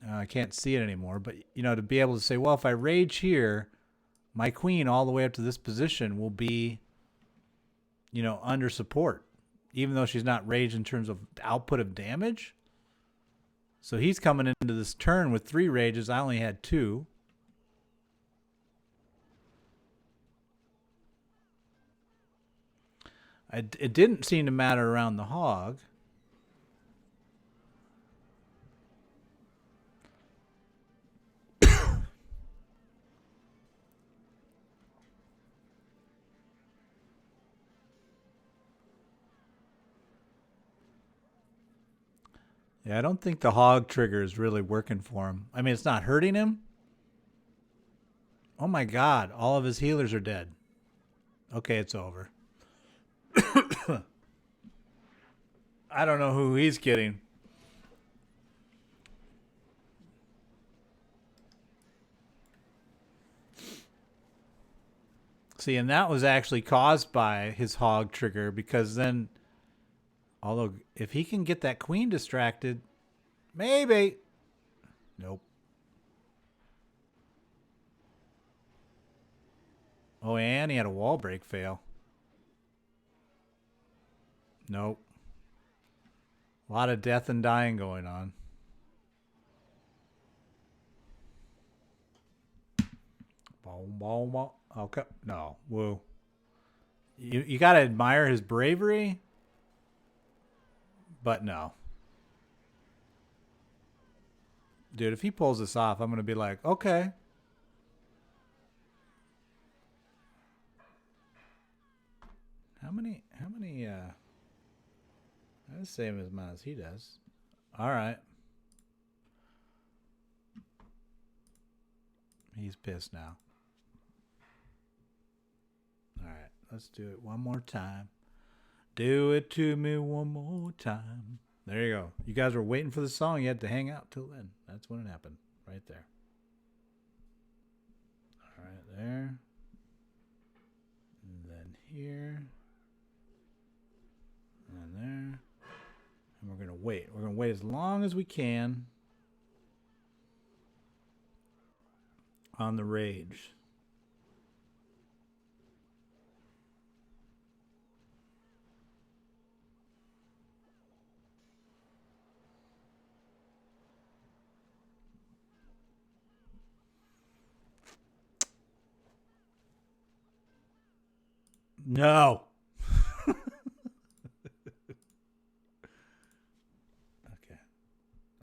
A: I can't see it anymore, but you know, to be able to say, well, if I rage here, my queen all the way up to this position will be, you know, under support, even though she's not raged in terms of output of damage. So he's coming into this turn with 3 rages. I only had 2. It didn't seem to matter around the hog. Yeah, I don't think the hog trigger is really working for him. I mean, it's not hurting him. Oh my God, all of his healers are dead. Okay, it's over. I don't know who he's kidding. See, and that was actually caused by his hog trigger, because then, although if he can get that queen distracted, maybe. Nope. Oh, and he had a wall break fail. Nope. A lot of death and dying going on. Boom, boom, boom. Okay. No. Woo. You got to admire his bravery. But no. Dude, if he pulls this off, I'm going to be like, okay. How many, that's the same amount as he does. All right. He's pissed now. All right, let's do it one more time. Do it to me one more time. There you go. You guys were waiting for the song. You had to hang out till then. That's when it happened. Right there. All right, there. And then here. And there. And we're going to wait. We're going to wait as long as we can on the rage. No. Okay.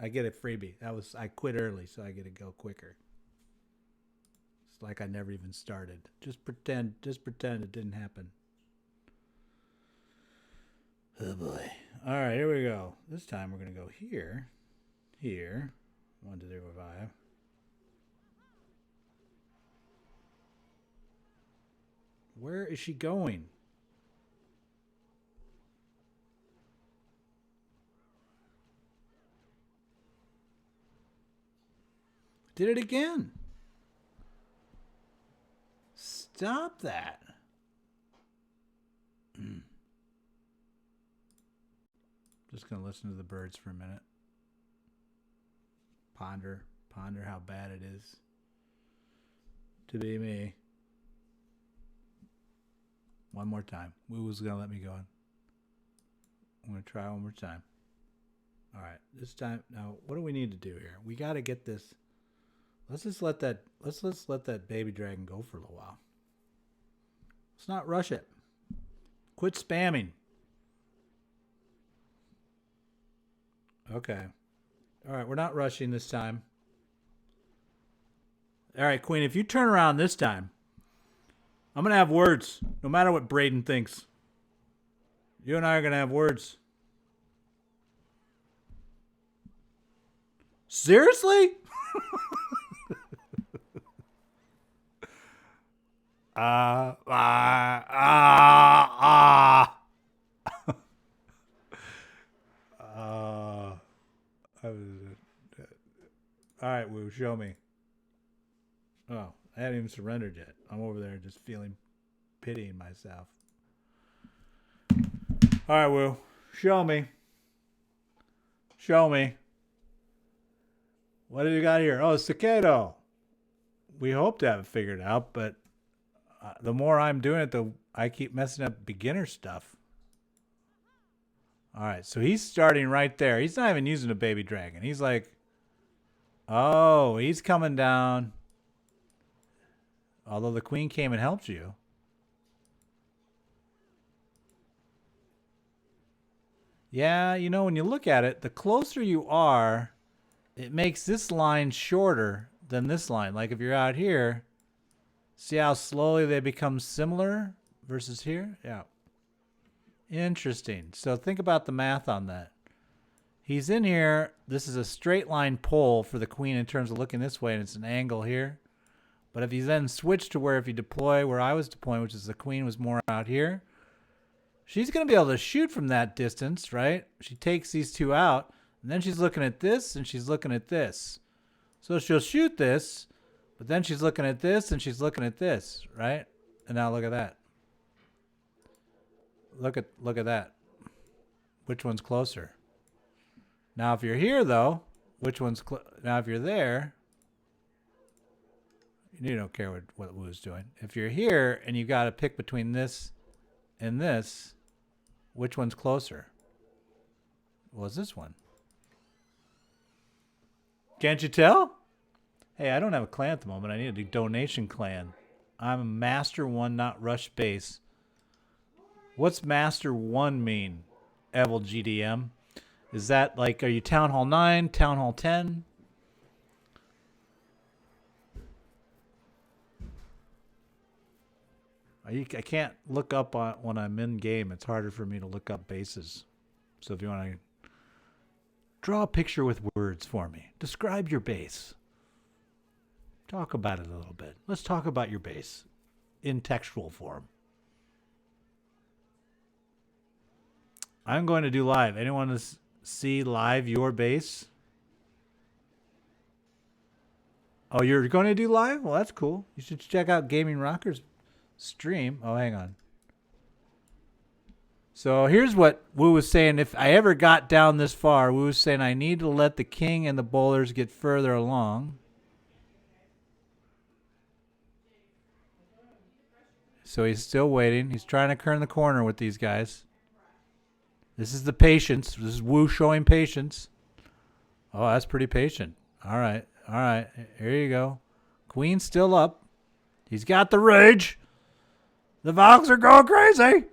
A: I get a freebie. I quit early, so I get to go quicker. It's like I never even started. Just pretend it didn't happen. Oh boy. All right, here we go. This time we're going to go here. Here. 1, 2, 3, 4, 5. Where is she going? Did it again. Stop that. Just going to listen to the birds for a minute. Ponder how bad it is to be me. One more time. Woo was going to let me go on. I'm going to try one more time. All right. This time. Now, what do we need to do here? We got to get this. Let's just let that baby dragon go for a little while. Let's not rush it. Quit spamming. Okay. All right. We're not rushing this time. All right, Queen. If you turn around this time, I'm going to have words, no matter what Braden thinks. You and I are going to have words. Seriously? All right, Woo, show me. Oh, I haven't even surrendered yet. I'm over there just pitying myself. All right, Woo. Show me. Show me. What do you got here? Oh, cicado. We hope to have it figured out, but the more I'm doing it, I keep messing up beginner stuff. All right, so he's starting right there. He's not even using a baby dragon. He's like, oh, he's coming down. Although the queen came and helped you. Yeah, you know, when you look at it, the closer you are, it makes this line shorter than this line. Like if you're out here, see how slowly they become similar versus here? Yeah. Interesting. So think about the math on that. He's in here. This is a straight line pull for the queen in terms of looking this way, and it's an angle here. But if you then switch to where if you deploy where I was deploying, which is the queen was more out here, she's going to be able to shoot from that distance, right? She takes these two out, and then she's looking at this, and she's looking at this. So she'll shoot this, but then she's looking at this, and she's looking at this, right? And now look at that. Look at that. Which one's closer? Now, if you're here, though, which one's now if you're there, you don't care what Wu's doing. If you're here and you got to pick between this and this, which one's closer? Well, it's this one. Can't you tell? Hey, I don't have a clan at the moment. I need a donation clan. I'm a Master 1, not Rush Base. What's Master 1 mean, Evil GDM? Is that like, are you Town Hall 9, Town Hall 10? I can't look up when I'm in game. It's harder for me to look up bases. So if you want to draw a picture with words for me. Describe your base. Talk about it a little bit. Let's talk about your base in textual form. I'm going to do live. Anyone to see live your base? Oh, you're going to do live? Well, that's cool. You should check out Gaming Rocker's stream. Oh, hang on. So here's what Wu was saying. If I ever got down this far, Wu was saying I need to let the king and the bowlers get further along. So he's still waiting. He's trying to turn the corner with these guys. This is the patience. This is Wu showing patience. Oh, that's pretty patient. All right. All right. Here you go. Queen's still up. He's got the rage. The valks are going crazy.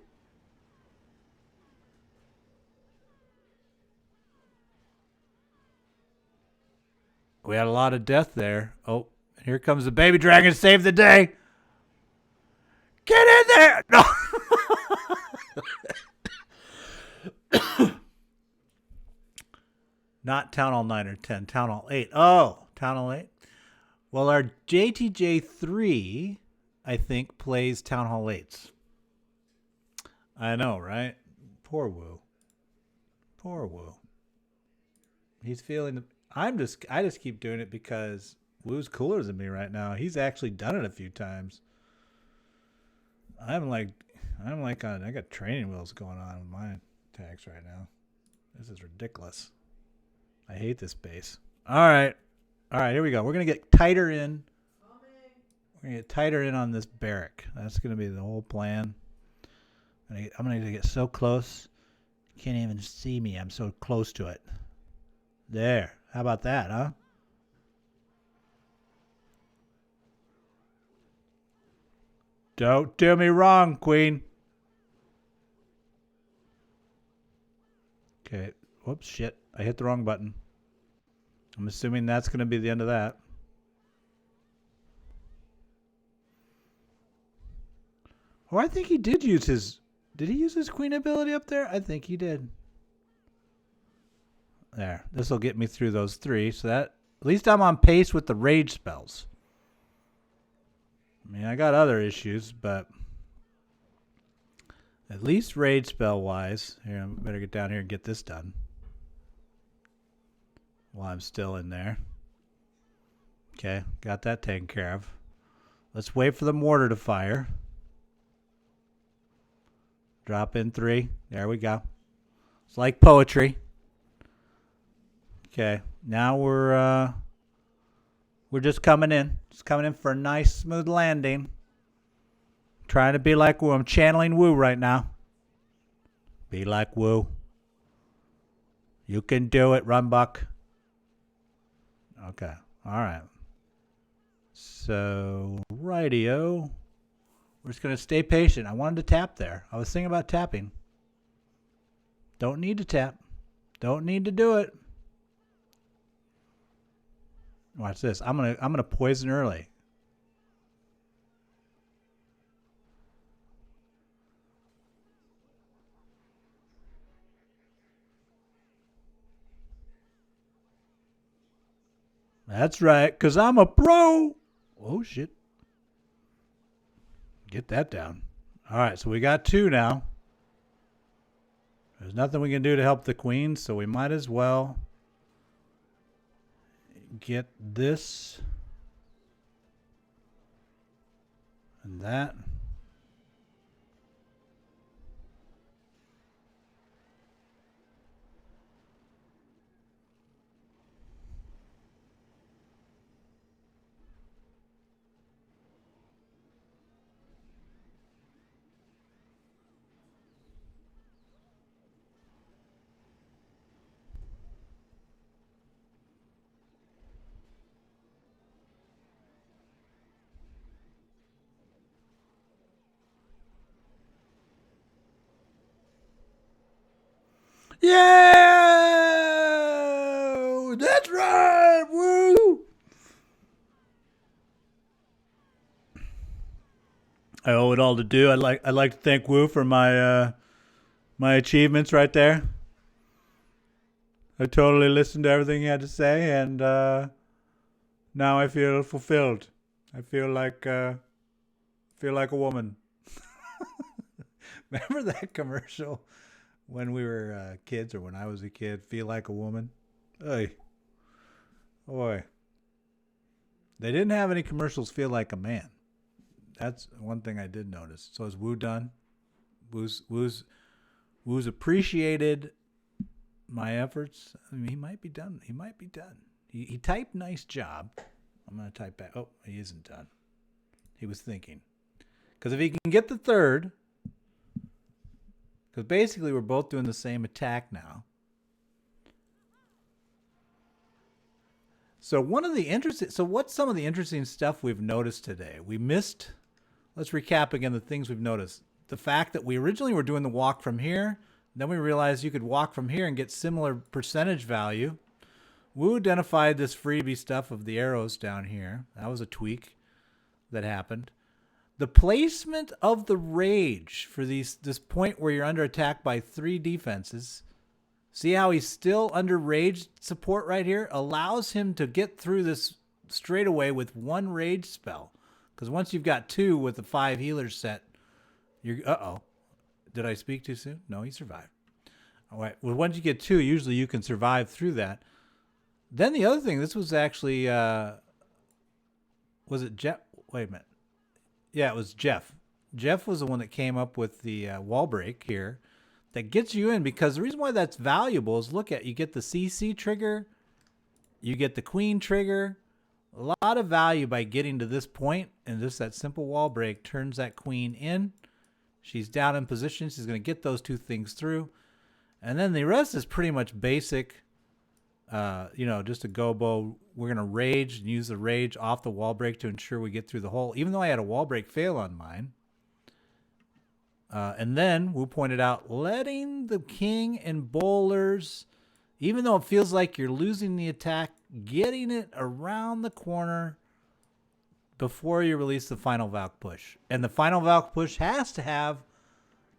A: We had a lot of death there. Oh, here comes the baby dragon to save the day. Get in there! No. Not Town Hall 9 or 10. Town Hall 8. Oh, Town Hall 8. Well, our JTJ3, I think, plays Town Hall 8s. I know, right? Poor Wu. Poor Wu. He's feeling the... I just keep doing it because Wu's cooler than me right now. He's actually done it a few times. I got training wheels going on with my attacks right now. This is ridiculous. I hate this base. All right, here we go. We're gonna get tighter in. We're gonna get tighter in on this barrack. That's gonna be the whole plan. I'm gonna get so close, you can't even see me. I'm so close to it. There. How about that, huh? Don't do me wrong, Queen. Okay. Whoops, shit. I hit the wrong button. I'm assuming that's going to be the end of that. Oh, I think he did use his... Did he use his queen ability up there? I think he did. There. This will get me through those three. So that... At least I'm on pace with the rage spells. I mean, I got other issues, but... At least rage spell-wise... Here, I better get down here and get this done. While I'm still in there. Okay, got that taken care of. Let's wait for the mortar to fire. Drop in 3. There we go. It's like poetry. Okay, now we're just coming in. Just coming in for a nice smooth landing. Trying to be like Wu. I'm channeling Wu right now. Be like Wu. You can do it, RunBuck. Okay. All right. So, rightio. We're just going to stay patient. I wanted to tap there. I was thinking about tapping. Don't need to tap. Don't need to do it. Watch this. I'm gonna poison early. That's right, 'cause I'm a pro. Oh, shit. Get that down. All right, so we got 2 now. There's nothing we can do to help the queen, so we might as well get this and that. Yeah! That's right! Woo! I owe it all to Do. I'd like to thank Woo for my my achievements right there. I totally listened to everything he had to say, and now I feel fulfilled. I feel like a woman. Remember that commercial when we were kids, or when I was a kid? Feel like a woman. Hey, boy, they didn't have any commercials. Feel like a man. That's one thing I did notice. So is Woo done? Woo's appreciated my efforts. I mean, he might be done. He might be done. He typed nice job. I'm going to type back. Oh, he isn't done. He was thinking. Because if he can get the third, because basically we're both doing the same attack now. So what's some of the interesting stuff we've noticed today? We missed, let's recap again the things we've noticed. The fact that we originally were doing the walk from here, then we realized you could walk from here and get similar percentage value. Woo identified this freebie stuff of the arrows down here. That was a tweak that happened. The placement of the rage for this point where you're under attack by 3 defenses. See how he's still under rage support right here? Allows him to get through this straight away with 1 rage spell. Because once you've got 2 with the 5 healers set, you're... Uh-oh. Did I speak too soon? No, he survived. All right. Well, once you get 2, usually you can survive through that. Then the other thing, this was actually... was it Jeff? Wait a minute. Yeah, it was Jeff. Jeff was the one that came up with the wall break here that gets you in, because the reason why that's valuable is, look at, you get the CC trigger, you get the queen trigger, a lot of value by getting to this point, and just that simple wall break turns that queen in. She's down in position. She's going to get those 2 things through. And then the rest is pretty much basic, just a gobo. We're going to rage and use the rage off the wall break to ensure we get through the hole, even though I had a wall break fail on mine. And then Wu pointed out, letting the king and bowlers, even though it feels like you're losing the attack, getting it around the corner before you release the final valk push. And the final valk push has to have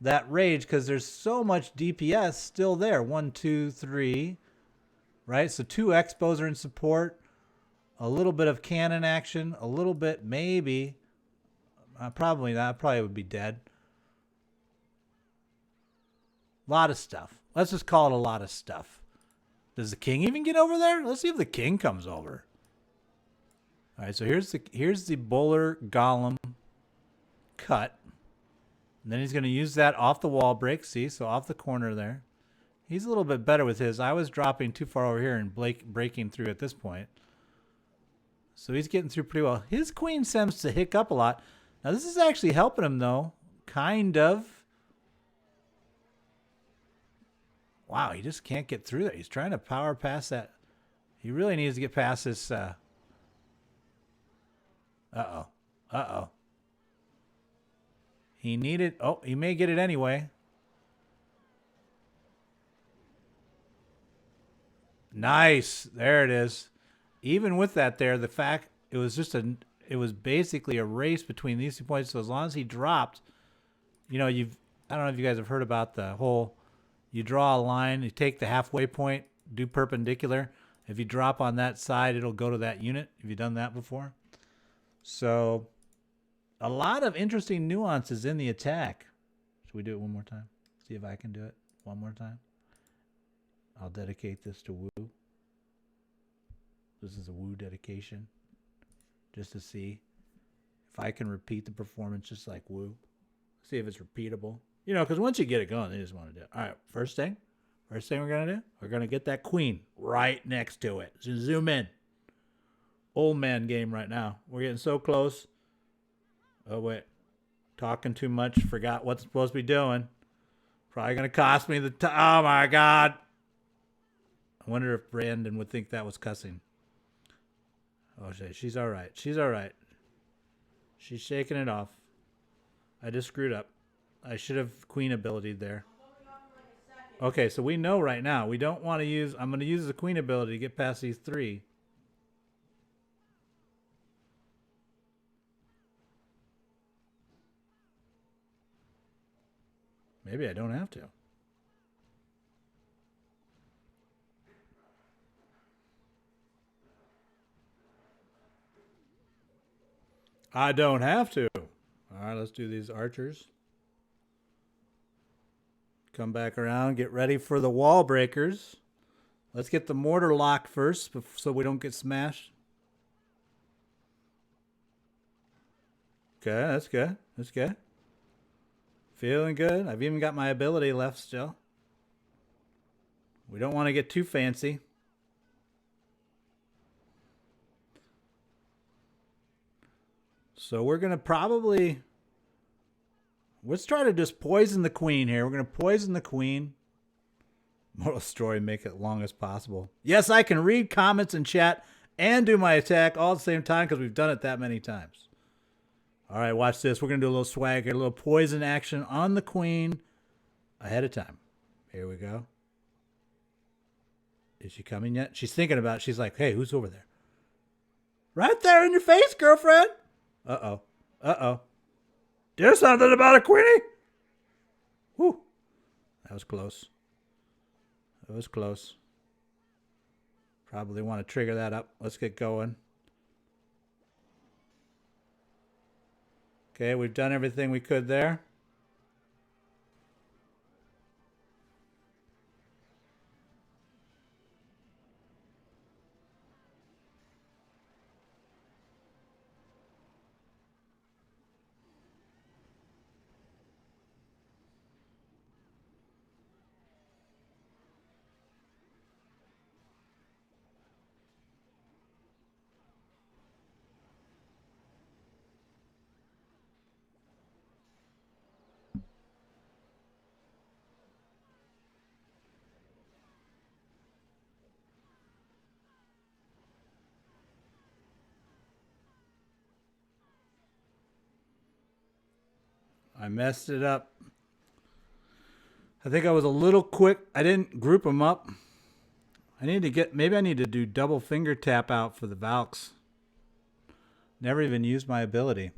A: that rage because there's so much DPS still there. 1, 2, 3, right? So 2 expos are in support, a little bit of cannon action, a little bit maybe, probably not, probably would be dead. A lot of stuff. Let's just call it a lot of stuff. Does the king even get over there? Let's see if the king comes over. All right, so here's the bowler golem cut. And then he's going to use that off the wall break. See, so off the corner there. He's a little bit better with his. I was dropping too far over here and breaking through at this point. So he's getting through pretty well. His queen seems to hiccup a lot. Now this is actually helping him though. Kind of. Wow, he just can't get through that. He's trying to power past that. He really needs to get past this. Uh-oh. Uh-oh. He needed... Oh, he may get it anyway. Nice. There it is. Even with that there, the fact it was just it was basically a race between these 2 points. So as long as he dropped, I don't know if you guys have heard about the whole, you draw a line, you take the halfway point, do perpendicular. If you drop on that side, it'll go to that unit. Have you done that before? So a lot of interesting nuances in the attack. Should we do it one more time? See if I can do it one more time. I'll dedicate this to Wu. This is a Wu dedication. Just to see if I can repeat the performance just like Wu. See if it's repeatable. Because once you get it going, they just want to do it. All right, first thing we're going to do, we're going to get that queen right next to it. So zoom in. Old man game right now. We're getting so close. Oh, wait. Talking too much. Forgot what I'm supposed to be doing. Probably going to cost me the time. Oh, my God. I wonder if Brandon would think that was cussing. Oh, she's all right. She's all right. She's shaking it off. I just screwed up. I should have queen ability there. Okay, so we know right now we don't want to use. I'm going to use the queen ability to get past these 3. Maybe I don't have to. I don't have to. All right, let's do these archers. Come back around, get ready for the wall breakers. Let's get the mortar locked first so we don't get smashed. Okay, that's good. That's good. Feeling good. I've even got my ability left still. We don't want to get too fancy. So we're going to probably... Let's try to just poison the queen here. We're going to poison the queen. Moral story, make it long as possible. Yes, I can read comments and chat and do my attack all at the same time because we've done it that many times. All right, watch this. We're going to do a little swag here, a little poison action on the queen ahead of time. Here we go. Is she coming yet? She's thinking about it. She's like, hey, who's over there? Right there in your face, girlfriend. Uh-oh. Uh-oh. Do something about it, Queenie. Whew. That was close. That was close. Probably want to trigger that up. Let's get going. Okay, we've done everything we could there. I messed it up. I think I was a little quick. I didn't group them up. I need to get, maybe I need to do double finger tap out for the valks. Never even used my ability.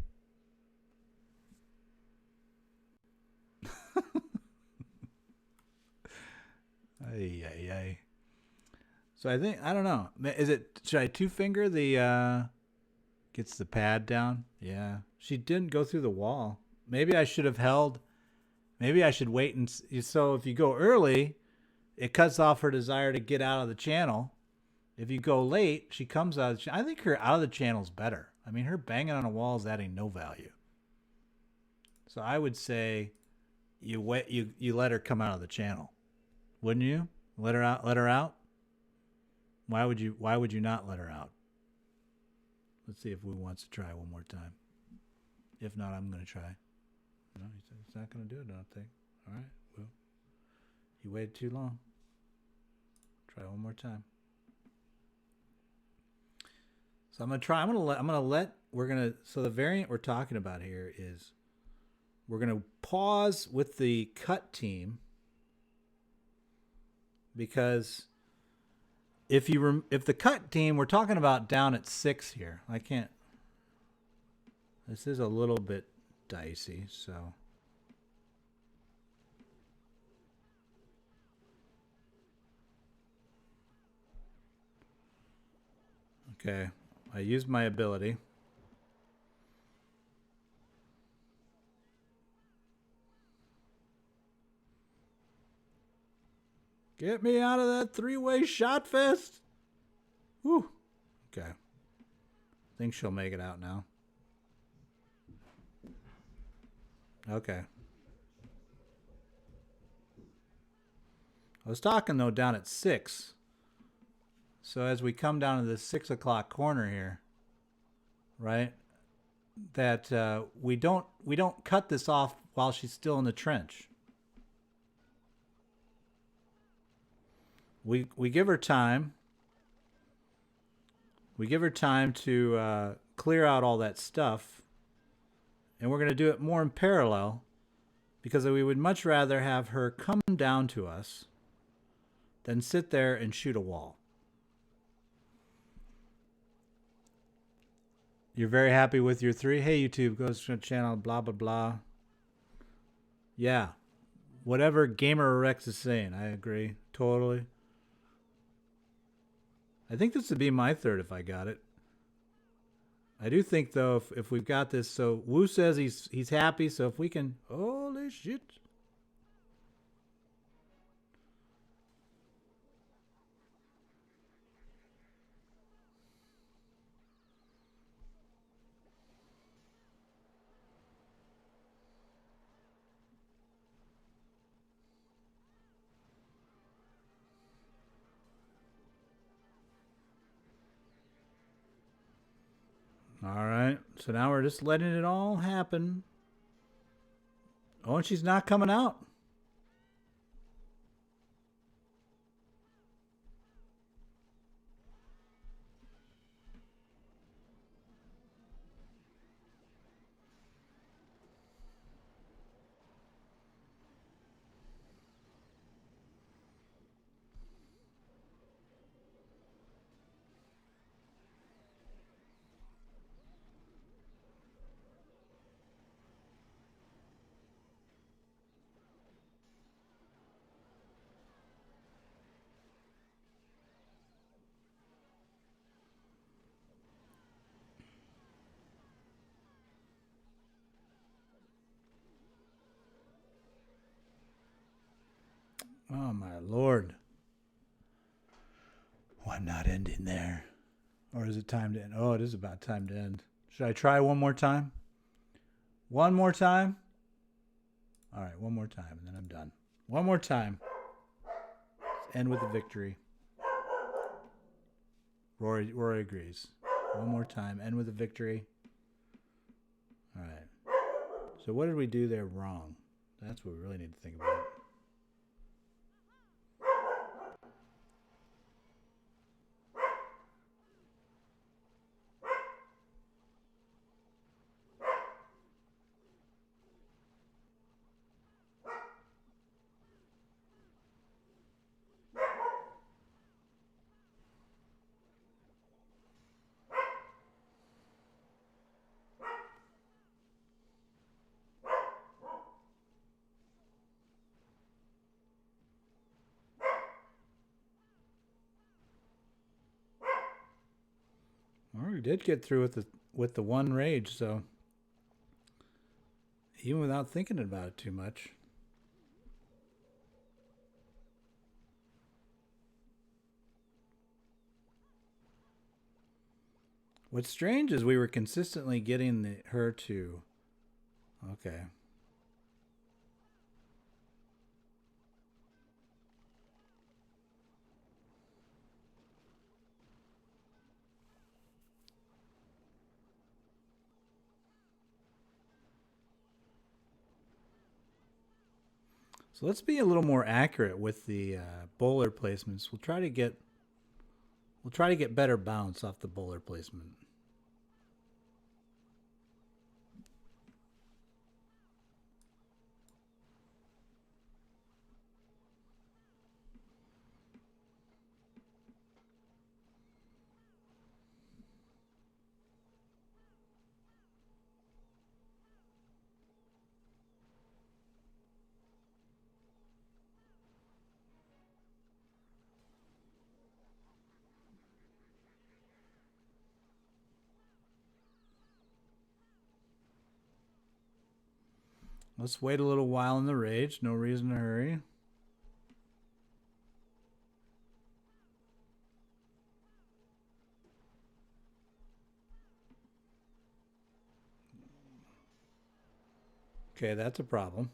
A: Ay, ay, ay. So I think, I don't know. Is it, should I 2-finger the, gets the pad down? Yeah. She didn't go through the wall. Maybe I should have held, maybe I should wait and, so if you go early, it cuts off her desire to get out of the channel. If you go late, she comes out of the channel. I think her out of the channel is better. I mean, her banging on a wall is adding no value. So I would say you wait, you let her come out of the channel. Wouldn't you? Let her out, let her out? Why would you not let her out? Let's see if we wants to try one more time. If not, I'm going to try. No, he said it's not going to do it, I don't think. All right, well, you waited too long. Try one more time. So I'm going to try. So the variant we're talking about here is we're going to pause with the cut team because if the cut team, we're talking about down at 6 here. I can't. This is a little bit dicey, so. Okay, I used my ability. Get me out of that 3-way shot fest. Whew. Okay. I think she'll make it out now. Okay. I was talking, though, down at 6. So as we come down to the 6 o'clock corner here, right, that we don't cut this off while she's still in the trench. We give her time. We give her time to clear out all that stuff. And we're going to do it more in parallel because we would much rather have her come down to us than sit there and shoot a wall. You're very happy with your 3? Hey, YouTube, goes to the channel, blah, blah, blah. Yeah. Whatever Gamer Rex is saying, I agree. Totally. I think this would be my 3rd if I got it. I do think, though, if we've got this, so Wu says he's happy, so if we can... Holy shit. All right, so now we're just letting it all happen. Oh, and she's not coming out. Oh, my Lord. Oh, I'm not ending there. Or is it time to end? Oh, it is about time to end. Should I try one more time? One more time? All right, one more time, and then I'm done. One more time. Let's end with a victory. Rory agrees. One more time. End with a victory. All right. So what did we do there wrong? That's what we really need to think about. Well, we did get through with the one rage, so even without thinking about it too much. What's strange is we were consistently getting her to... Okay. So let's be a little more accurate with the bowler placements. We'll try to get better bounce off the bowler placement. Let's wait a little while in the rage. No reason to hurry. Okay, that's a problem.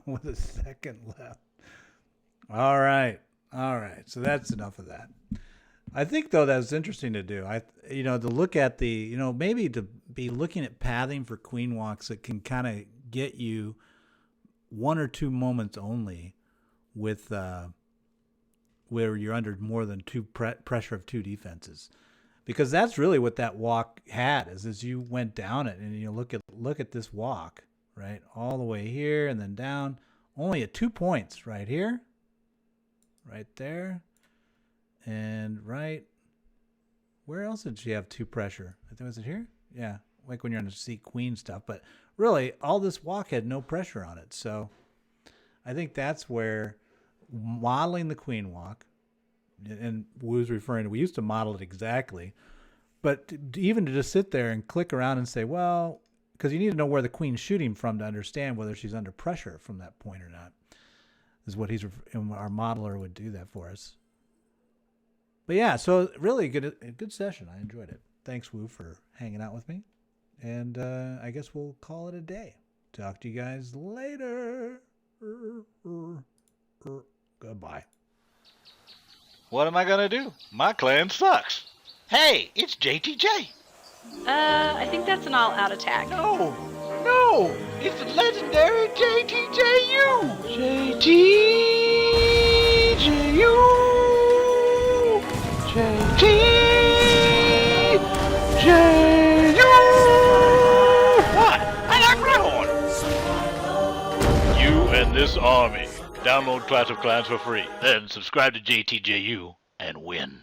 A: with a second left. All right. So that's enough of that. I think though that's interesting to do. To look at maybe to be looking at pathing for queen walks that can kind of get you 1 or 2 moments only with where you're under more than pressure of 2 defenses, because that's really what that walk had is you went down it and you look at this walk right all the way here and then down, only at 2 points right here, right there. And right, where else did she have 2 pressure? I think, was it here? Yeah, like when you're on the C queen stuff. But really, all this walk had no pressure on it. So I think that's where modeling the queen walk, and Wu's referring to, we used to model it exactly. But even to just sit there and click around and say, well, because you need to know where the queen's shooting from to understand whether she's under pressure from that point or not, is what our modeler would do that for us. But yeah, so really a good session. I enjoyed it. Thanks, Wu, for hanging out with me. And I guess we'll call it a day. Talk to you guys later. Goodbye.
B: What am I going to do? My clan sucks. Hey, it's JTJ.
C: I think that's an all-out attack.
B: No, it's the legendary JTJU. JTJU. JTJU. What? I like my horn. You and this army. Download Clash of Clans for free. Then subscribe to JTJU and win.